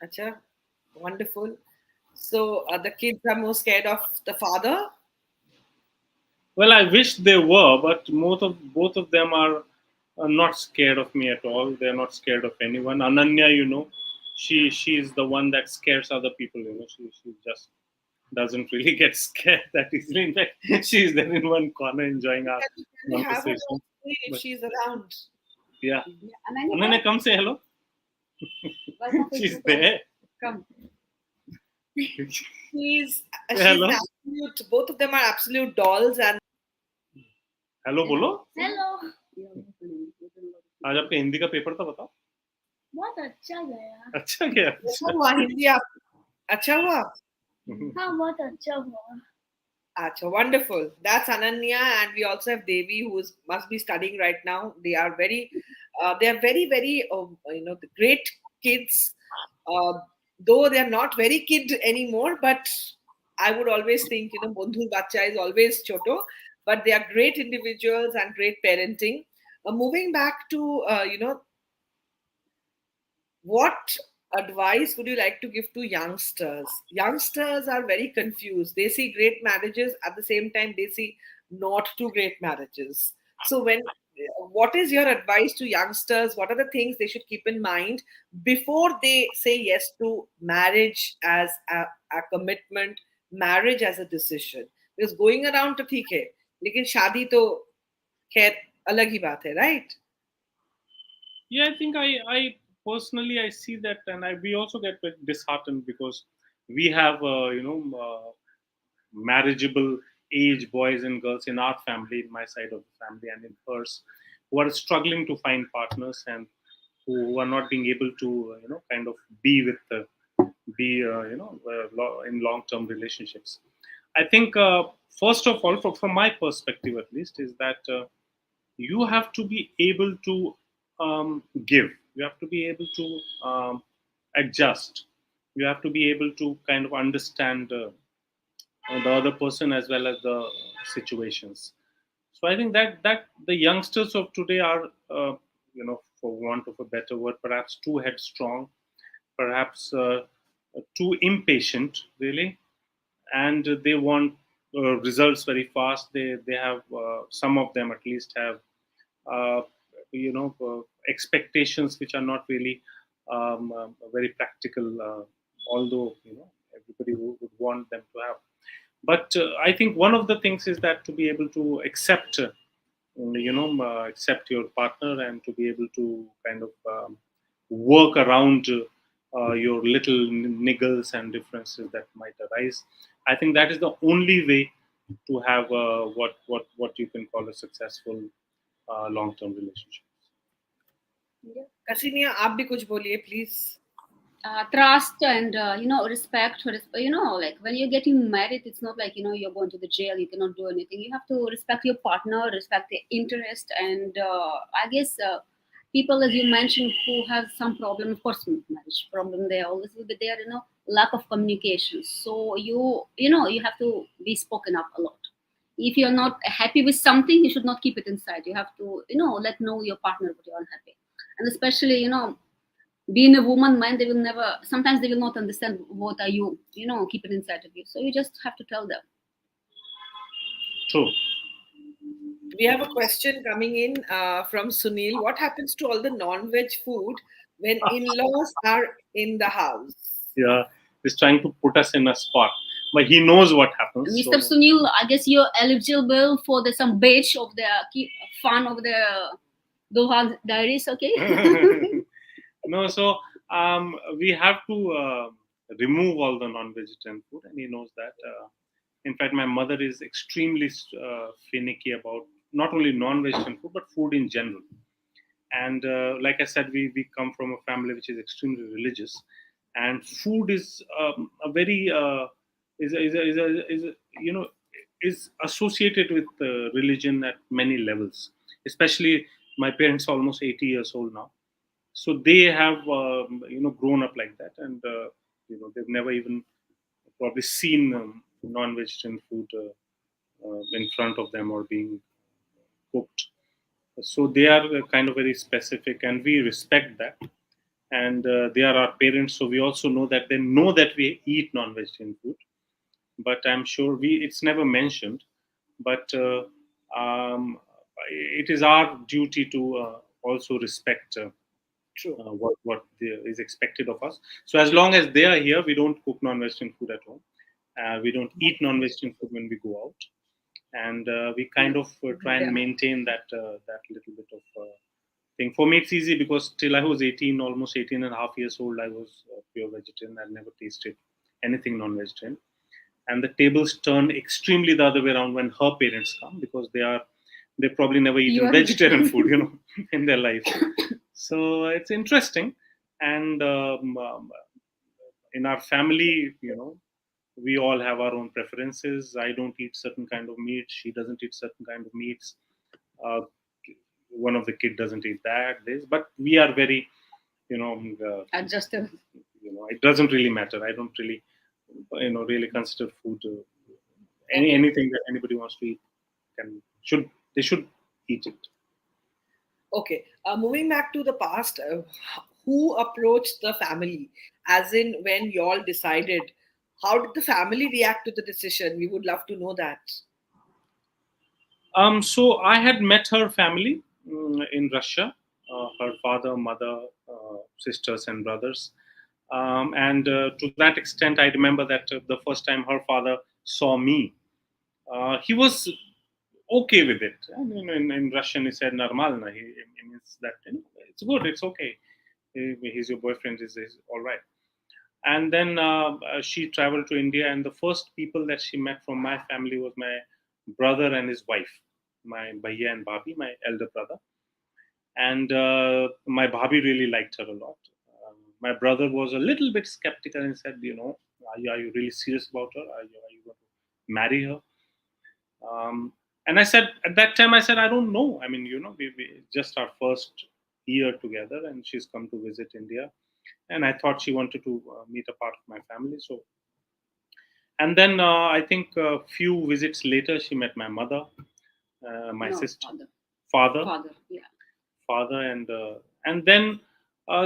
Acha, wonderful. So the kids are more scared of the father? Well, I wish they were, but both of them are not scared of me at all. They're not scared of anyone. Ananya, she's the one that scares other people. She just doesn't really get scared that easily. In fact, she's there in one corner enjoying our We have her conversation. if she's around. Yeah. Ananya, come say hello. She's there. Come. She's Hello. absolute, both of them are absolute dolls. And hello बोलो. Hello. आज आपका हिंदी का paper था, बताओ. बहुत अच्छा गया. अच्छा गया. अच्छा हुआ हिंदी अच्छा हुआ. हाँ, बहुत अच्छा हुआ. Acha, wonderful. That's Ananya, and we also have Devi, who must be studying right now. They are very, very, the great kids. Though they are not very kid anymore, but I would always think, Bondhur Bacha is always choto, but they are great individuals and great parenting. Moving back to, what advice would you like to give to youngsters? Youngsters are very confused. They see great marriages, at the same time they see not too great marriages. So what is your advice to youngsters? What are the things they should keep in mind before they say yes to marriage as a commitment, marriage as a decision? Because going around to theek hai, lekin shadi to khair alag hi baat hai, right? Yeah, I think I personally I see that, and we also get disheartened because we have marriageable age boys and girls in our family, in my side of the family, and in hers, who are struggling to find partners, and who are not being able to kind of be with in long term relationships. I think first of all, from my perspective at least, is that you have to be able to give. You have to be able to adjust. You have to be able to kind of understand the other person as well as the situations. So I think that the youngsters of today are, for want of a better word, perhaps too headstrong, perhaps too impatient, really, and they want results very fast. They have, some of them at least have, uh, expectations which are not really very practical, although everybody would want them to have. But I think one of the things is that to be able to accept, accept your partner, and to be able to kind of work around your little niggles and differences that might arise. I think that is the only way to have what you can call a successful long term relationship. Ksenia, आप भी कुछ बोलिए please. Trust and respect. Like when you're getting married, it's not like you're going to the jail, you cannot do anything. You have to respect your partner, respect their interest, and I guess people, as you mentioned, who have some problem, of course, marriage problem, they always will be there. Lack of communication. So you have to be spoken up a lot. If you're not happy with something, you should not keep it inside. You have to let know your partner what you're unhappy, and especially being a woman, man, they will never, sometimes they will not understand what are you keep it inside of you, so you just have to tell them. True. We have a question coming in from Sunil. What happens to all the non-veg food when in-laws are in the house? Yeah, he's trying to put us in a spot, but he knows what happens. Mr. Sunil, I guess you're eligible for some batch of the fun of the Dulhan Diaries, okay? No, so we have to remove all the non-vegetarian food, and he knows that. In fact, my mother is extremely finicky about not only non-vegetarian food but food in general. And like I said, we come from a family which is extremely religious, and food is a very is associated with religion at many levels. Especially, my parents are almost 80 years old now, so they have grown up like that, and they've never even probably seen non-vegetarian food in front of them or being cooked. So they are kind of very specific, and we respect that. And they are our parents, so we also know that they know that we eat non-vegetarian food. But I'm sure it's never mentioned. But it is our duty to also respect what is expected of us. So as long as they are here, we don't cook non-vegetarian food at home. We don't eat non-vegetarian food when we go out, and we kind of try and maintain that little bit of thing. For me, it's easy because till I was 18, almost 18 and a half years old, I was pure vegetarian. I never tasted anything non-vegetarian. And the tables turn extremely the other way around when her parents come, because they probably never eaten vegetarian food, in their life. So it's interesting. And in our family, we all have our own preferences. I don't eat certain kind of meat. She doesn't eat certain kind of meats. Uh, one of the kid doesn't eat this, but we are very, adjusted. It doesn't really matter. I don't really, really consider food anything that anybody wants to eat they should eat it. Okay, moving back to the past, who approached the family? As in, when you all decided, how did the family react to the decision? We would love to know that. So I had met her family in Russia, her father, mother, sisters, and brothers. And to that extent, I remember that the first time her father saw me, he was okay with it. I mean, in Russian, he said "normalno." He means that it's good, it's okay. He's your boyfriend, is all right. And then she traveled to India, and the first people that she met from my family was my brother and his wife, my Bhaiya and Bhabhi, my elder brother. And my Bhabhi really liked her a lot. My brother was a little bit skeptical and said, are you really serious about her? Are you going to marry her? And I said, at that time, I said, I don't know. I mean, we just our first year together, and she's come to visit India. And I thought she wanted to meet a part of my family. So, and then I think a few visits later, she met my mother, my No, sister, father. father, Father, yeah. father, and then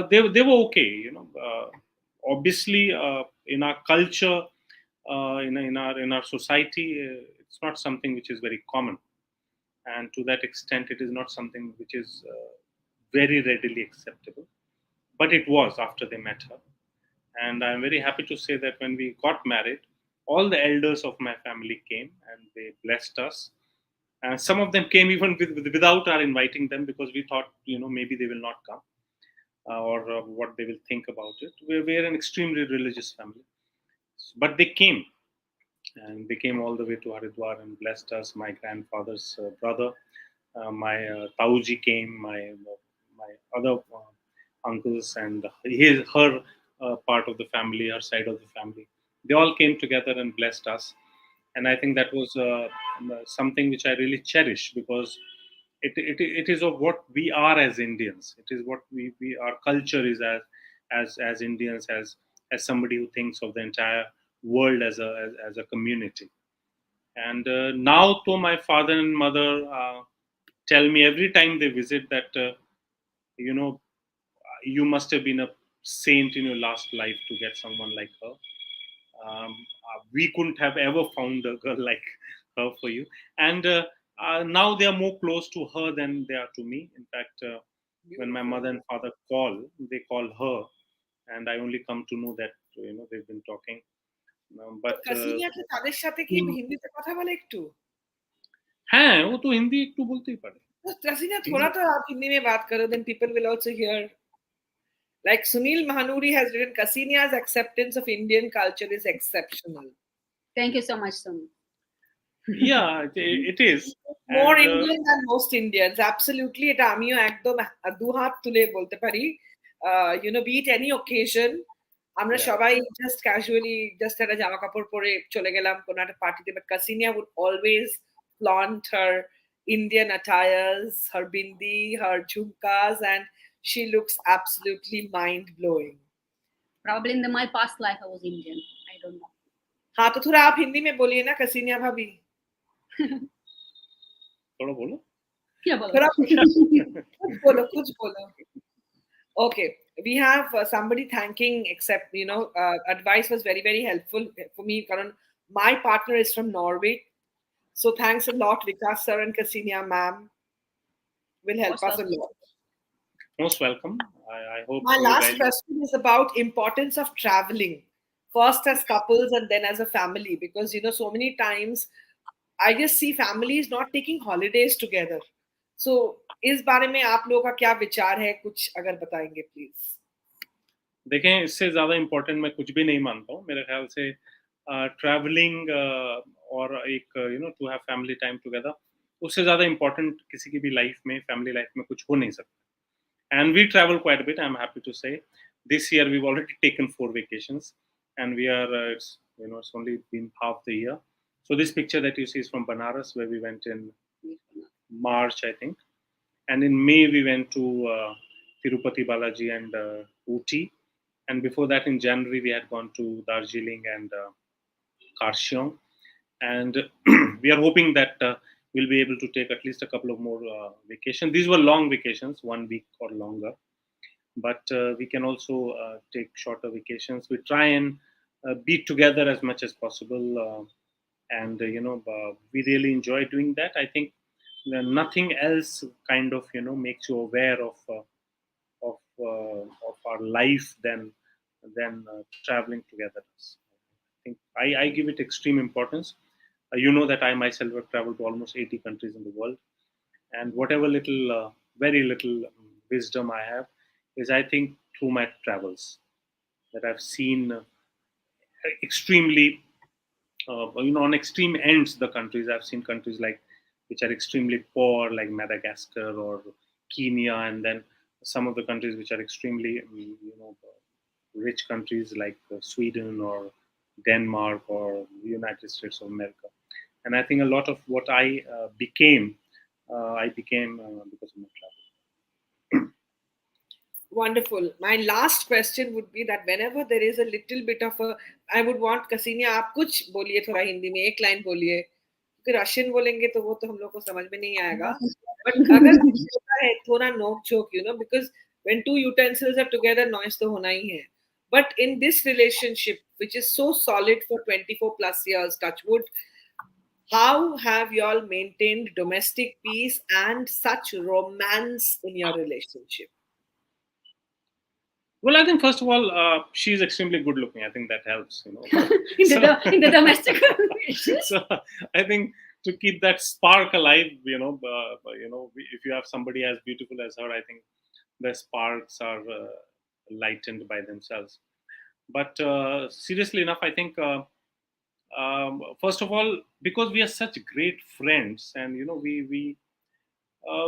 they were okay. Obviously, in our culture, in our society, it's not something which is very common, and to that extent, it is not something which is very readily acceptable. But it was after they met her, and I'm very happy to say that when we got married, all the elders of my family came and they blessed us. And some of them came even without our inviting them, because we thought, maybe they will not come, or what they will think about it. We're an extremely religious family, but they came, and they came all the way to Haridwar and blessed us. My grandfather's brother, my Tauji came, my other uncles, and her part of the family, her side of the family. They all came together and blessed us, and I think that was something which I really cherish, because it is of what we are as Indians. It is what we our culture is as Indians, as somebody who thinks of the entire world as a community. And now, though my father and mother tell me every time they visit that you know you must have been a saint in your last life to get someone like her. We couldn't have ever found a girl like her for you. And now they are more close to her than they are to me. In fact, when my mother and father call, they call her, and I only come to know that they've been talking. তো But কাসিনিয়া কি তাদের সাথে কি হিন্দিতে কথা বলে একটু? হ্যাঁ, ও তো হিন্দি একটু বলতেই পারে। तो कासिनिया थोड़ा तो आप हिंदी में बात करो, then people will also hear. Like Sunil Mahanuri has written, Kasinia's acceptance of Indian culture is exceptional. Thank you so much, Sonu. Yeah, it is. More And Indian than most Indians. Absolutely. এটা আমিও একদম দুহাত তুলে বলতে পারি। Be it any occasion, আমরা yeah, সবাই just casually just একটা জামা কাপড় পরে চলে গেলাম কোনো একটা পার্টিতে, but Kasinia would always flaunt her Indian attires, her bindi, her jhumkas, and she looks absolutely mind blowing. Probably in my past life, I was Indian. I don't know. हाँ तो थोड़ा आप हिंदी में बोलिए ना कसीनिया भाभी। थोड़ा बोलो। क्या बोलो? थोड़ा कुछ बोलो। Okay, we have somebody thanking, except advice was very very helpful for me. Karan, my partner is from Norway, so thanks a lot, Vikas sir and Ksenia ma'am will help us a lot. Most welcome. I hope my last guys... question is about importance of traveling, first as couples and then as a family, because so many times I just see families not taking holidays together. So इस बारे में आप लोगों का क्या विचार है, कुछ अगर बताएंगे प्लीज। देखें, इससे ज़्यादा इम्पोर्टेंट मैं कुछ भी नहीं मानता हूँ। मेरे ख्याल से ट्रैवलिंग और एक to have family time together, उससे ज़्यादा इम्पोर्टेंट किसी की भी लाइफ में, फैमिली लाइफ में कुछ हो नहीं सकता। And we travel quite a bit, I am happy to say this year we have already taken 4 vacations, and we are it's only been half the year. So this picture that you see is from Banaras, where we went in March, I think, and in May we went to Tirupati Balaji and Ooty. And before that, in January, we had gone to Darjeeling and Karshiong. And we are hoping that we'll be able to take at least a couple of more vacations. These were long vacations, 1 week or longer. But we can also take shorter vacations. We try and be together as much as possible. And we really enjoy doing that. I think nothing else kind of, makes you aware of our life than traveling together. I think I give it extreme importance. You know that I myself have traveled to almost 80 countries in the world, and whatever little, very little wisdom I have is, I think, through my travels, that I've seen extremely, on extreme ends the countries. I've seen countries which are extremely poor, like Madagascar or Kenya, and then some of the countries which are extremely, rich countries like Sweden or Denmark or the United States of America. And I think a lot of what I became because of my travel. Wonderful. My last question would be that whenever there is a little bit of a, I would want Ksenia, आप कुछ बोलिए थोड़ा हिंदी में, एक line बोलिए, क्योंकि Russian बोलेंगे तो वो तो हम लोग को समझ में नहीं आएगा. But अगर होता है थोड़ा नोक झोंक, because when two utensils are together, noise तो होना ही है. But in this relationship, which is so solid for 24 plus years, touch wood, how have you all maintained domestic peace and such romance in your relationship? Well, I think first of all, she's extremely good looking. I think that helps, in the domestic relationship. So I think to keep that spark alive, if you have somebody as beautiful as her, I think the sparks are lightened by themselves. But seriously enough, I think first of all, because we are such great friends, and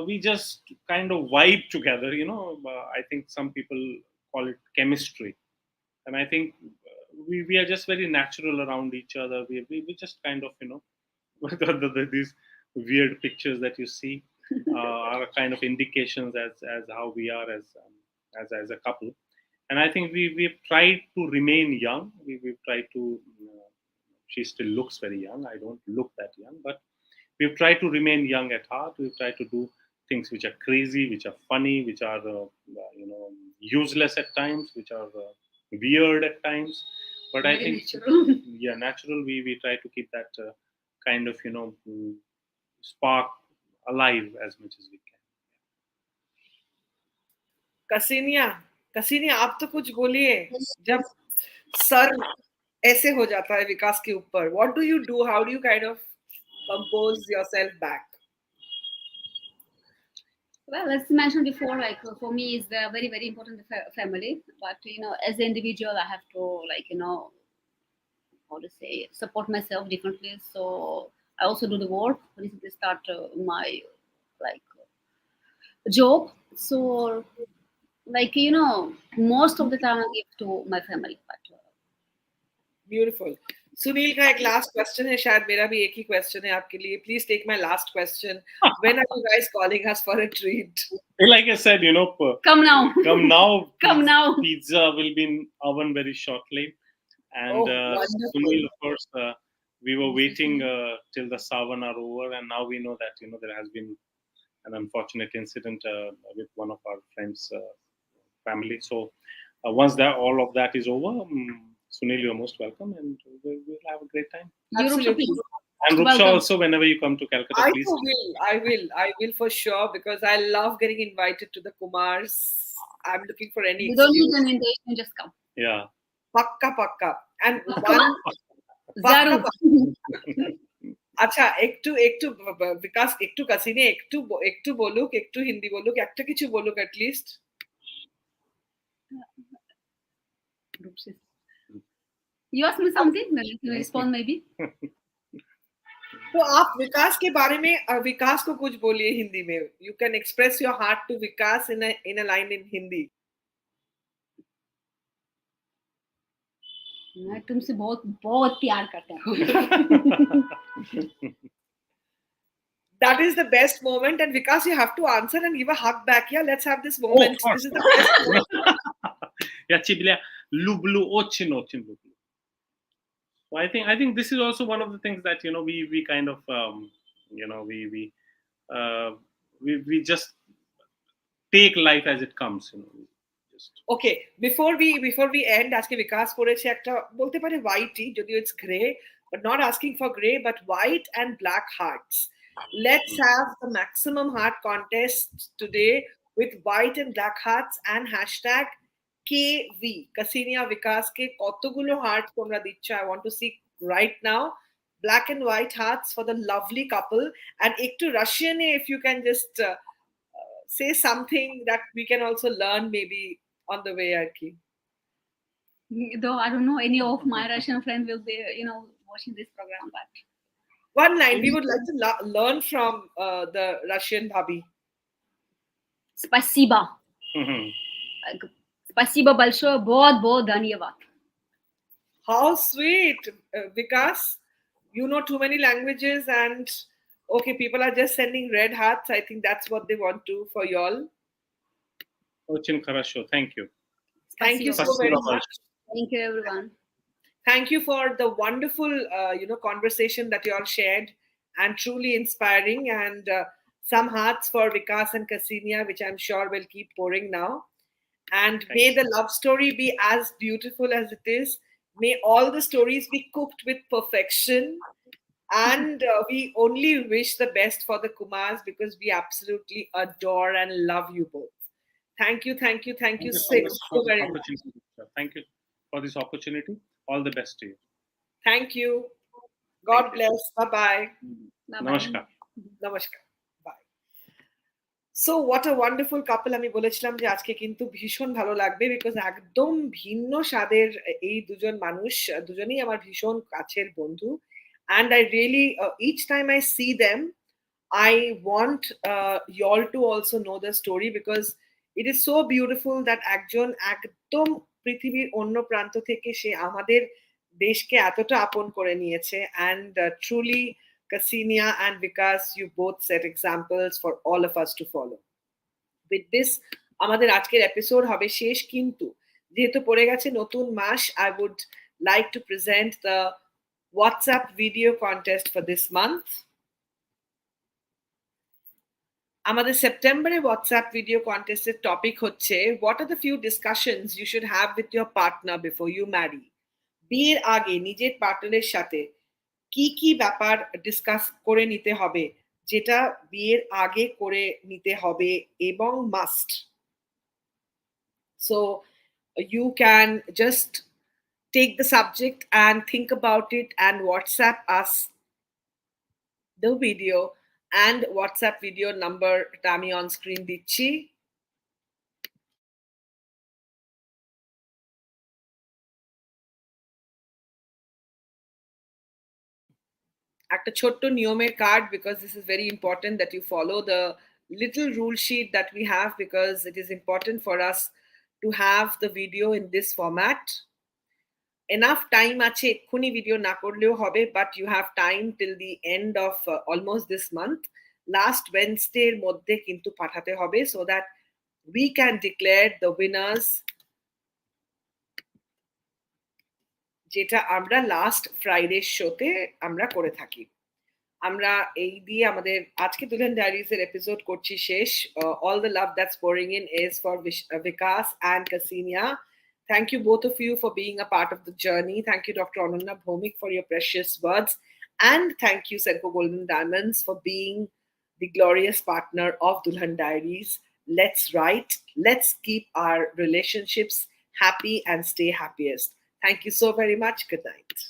we just kind of vibe together. I think some people call it chemistry, and I think we are just very natural around each other. We just kind of these weird pictures that you see are kind of indications as how we are as a couple. And I think we've tried to remain young. We've tried to. She still looks very young. I don't look that young, but we've tried to remain young at heart. We've tried to do things which are crazy, which are funny, which are useless at times, which are weird at times. But Very I think, natural. yeah, natural. We try to keep that kind of spark alive as much as we can. कसीनिया आप तो कुछ बोलिए. जब sir ऐसे हो जाता है विकास के ऊपर, what do you do? How do you kind of compose yourself back? Well, as mentioned before, like for me, it's very, very important family. But as an individual, I have to how to say, support myself differently. So I also do the work. Recently, start my job. So most of the time I give to my family. But Beautiful. Sunil का एक last question है, शायद मेरा भी एक ही question है आपके लिए. Please take my last question. When are you guys calling us for a treat? Like I said, come now. Come now. Come now. Pizza will be in oven very shortly. And Sunil, of course, we were waiting till the Savan are over, and now we know that there has been an unfortunate incident with one of our friends' family. So once all of that is over, Sunil, you're most welcome, and we'll have a great time. Absolutely. And Roopsha also, whenever you come to Calcutta, please. I will for sure, because I love getting invited to the Kumars. I'm looking for any. You don't need an invitation, just come. Yeah. Pakka. And one. Zaru. अच्छा একটু বিকাশ একটু কাসিনে একটু বলুক, একটু হিন্দি বলুক, একটা কিছু বলুক at least. You ask me something, then you respond maybe. तो आप विकास के बारे में विकास को कुछ बोलिए हिंदी में. You can express your heart to Vikas in a line in Hindi. मैं तुमसे बहुत बहुत प्यार करता हूँ. That is the best moment, and Vikas, you have to answer and give a hug back. Yeah, let's have this moment. This is the best moment. Yeah, Chiblia, lublu ochin lublu. So I think this is also one of the things that we kind of we just take life as it comes. Okay, before we end, আজকে বিকাশ করেছে একটা বলতে পারে whitey, যদিও it's grey, but not asking for grey, but white and black hearts. Let's have the maximum heart contest today with white and black hearts and hashtag KV. Ksenia Vikas ke কতগুলো heart তোমরা দিচ্ছ? I want to see right now. Black and white hearts for the lovely couple. And একটু Russian, if you can just say something that we can also learn maybe on the way, Arki. Though I don't know any of my Russian friends will be, watching this program, but one line we would like to learn from the Russian bhabhi. Спасибо. Спасибо большое, बहुत धन्यवाद. How sweet, Vikas. You know too many languages, and okay, people are just sending red hearts. I think that's what they want to for y'all. Очень хорошо. Thank you. Thank you so Спасибо very большое. much. Thank you, everyone. Thank you for the wonderful, conversation that you all shared, and truly inspiring. And some hearts for Vikas and Ksenia, which I'm sure will keep pouring now. And may the love story be as beautiful as it is. May all the stories be cooked with perfection. And we only wish the best for the Kumars, because we absolutely adore and love you both. Thank you, thank you, thank you so very much. Thank you for this opportunity. All the best to you. Thank you. God bless. Bye-bye. Namaskar. নমস্কার bye so what a wonderful couple. আমি বলেছিলাম যে আজকে কিন্তু ভীষণ ভালো লাগবে, because একদম ভিন্ন স্বাদের এই দুজন মানুষ, দুজনেই আমার ভীষণ কাছের বন্ধু। And I really each time I see them, I want y'all to also know the story, because it is so beautiful that একজন একদম পৃথিবীর অন্য প্রান্ত থেকে সে আমাদের দেশকে এতটা আপন করে নিয়েছে। And truly, Ksenia and Vikas, you both set examples for all of us to follow. With this, আমাদের আজকের এপিসোড হবে শেষ, কিন্তু যেহেতু পড়ে গেছে নতুন মাস, I would like to present the WhatsApp video contest for this month. আমাদের সেপ্টেম্বরে হোয়াটসঅ্যাপ ভিডিও কন্টেস্টের টপিক হচ্ছে, what are the few discussions you should have with your partner before you marry. বিয়ের আগে নিজের পার্টনারের সাথে কি কি ব্যাপার ডিসকাস করে নিতে হবে, যেটা বিয়ের আগে করে নিতে হবে এবং must. So you can just take the subject and think about it and WhatsApp us the video, and WhatsApp video number আমি on screen দিচ্ছি। একটা ছোট্ট নিয়মের card, because this is very important that you follow the little rule sheet that we have, because it is important for us to have the video in this format. Enough time আছে, এক্ষুনি video না করলেও হবে, but you have time till the end of almost this month. Last Wednesday এর মধ্যে কিন্তু পাঠাতে হবে, so that we can declare the winners, যেটা আমরা লাস্ট ফ্রাইডে শোতে আমরা করে থাকি। আমরা এই দিয়ে আমাদের আজকে দুলহান ডায়েরিজ এর এপিসোড করছি শেষ। All the love that's pouring in is for Vikas and Ksenia. Thank you both of you for being a part of the journey. Thank you, Dr. Ananya Bhowmik, for your precious words. And thank you, Senco Golden Diamonds, for being the glorious partner of Dulhan Diaries. Let's write. Let's keep our relationships happy and stay happiest. Thank you so very much. Good night.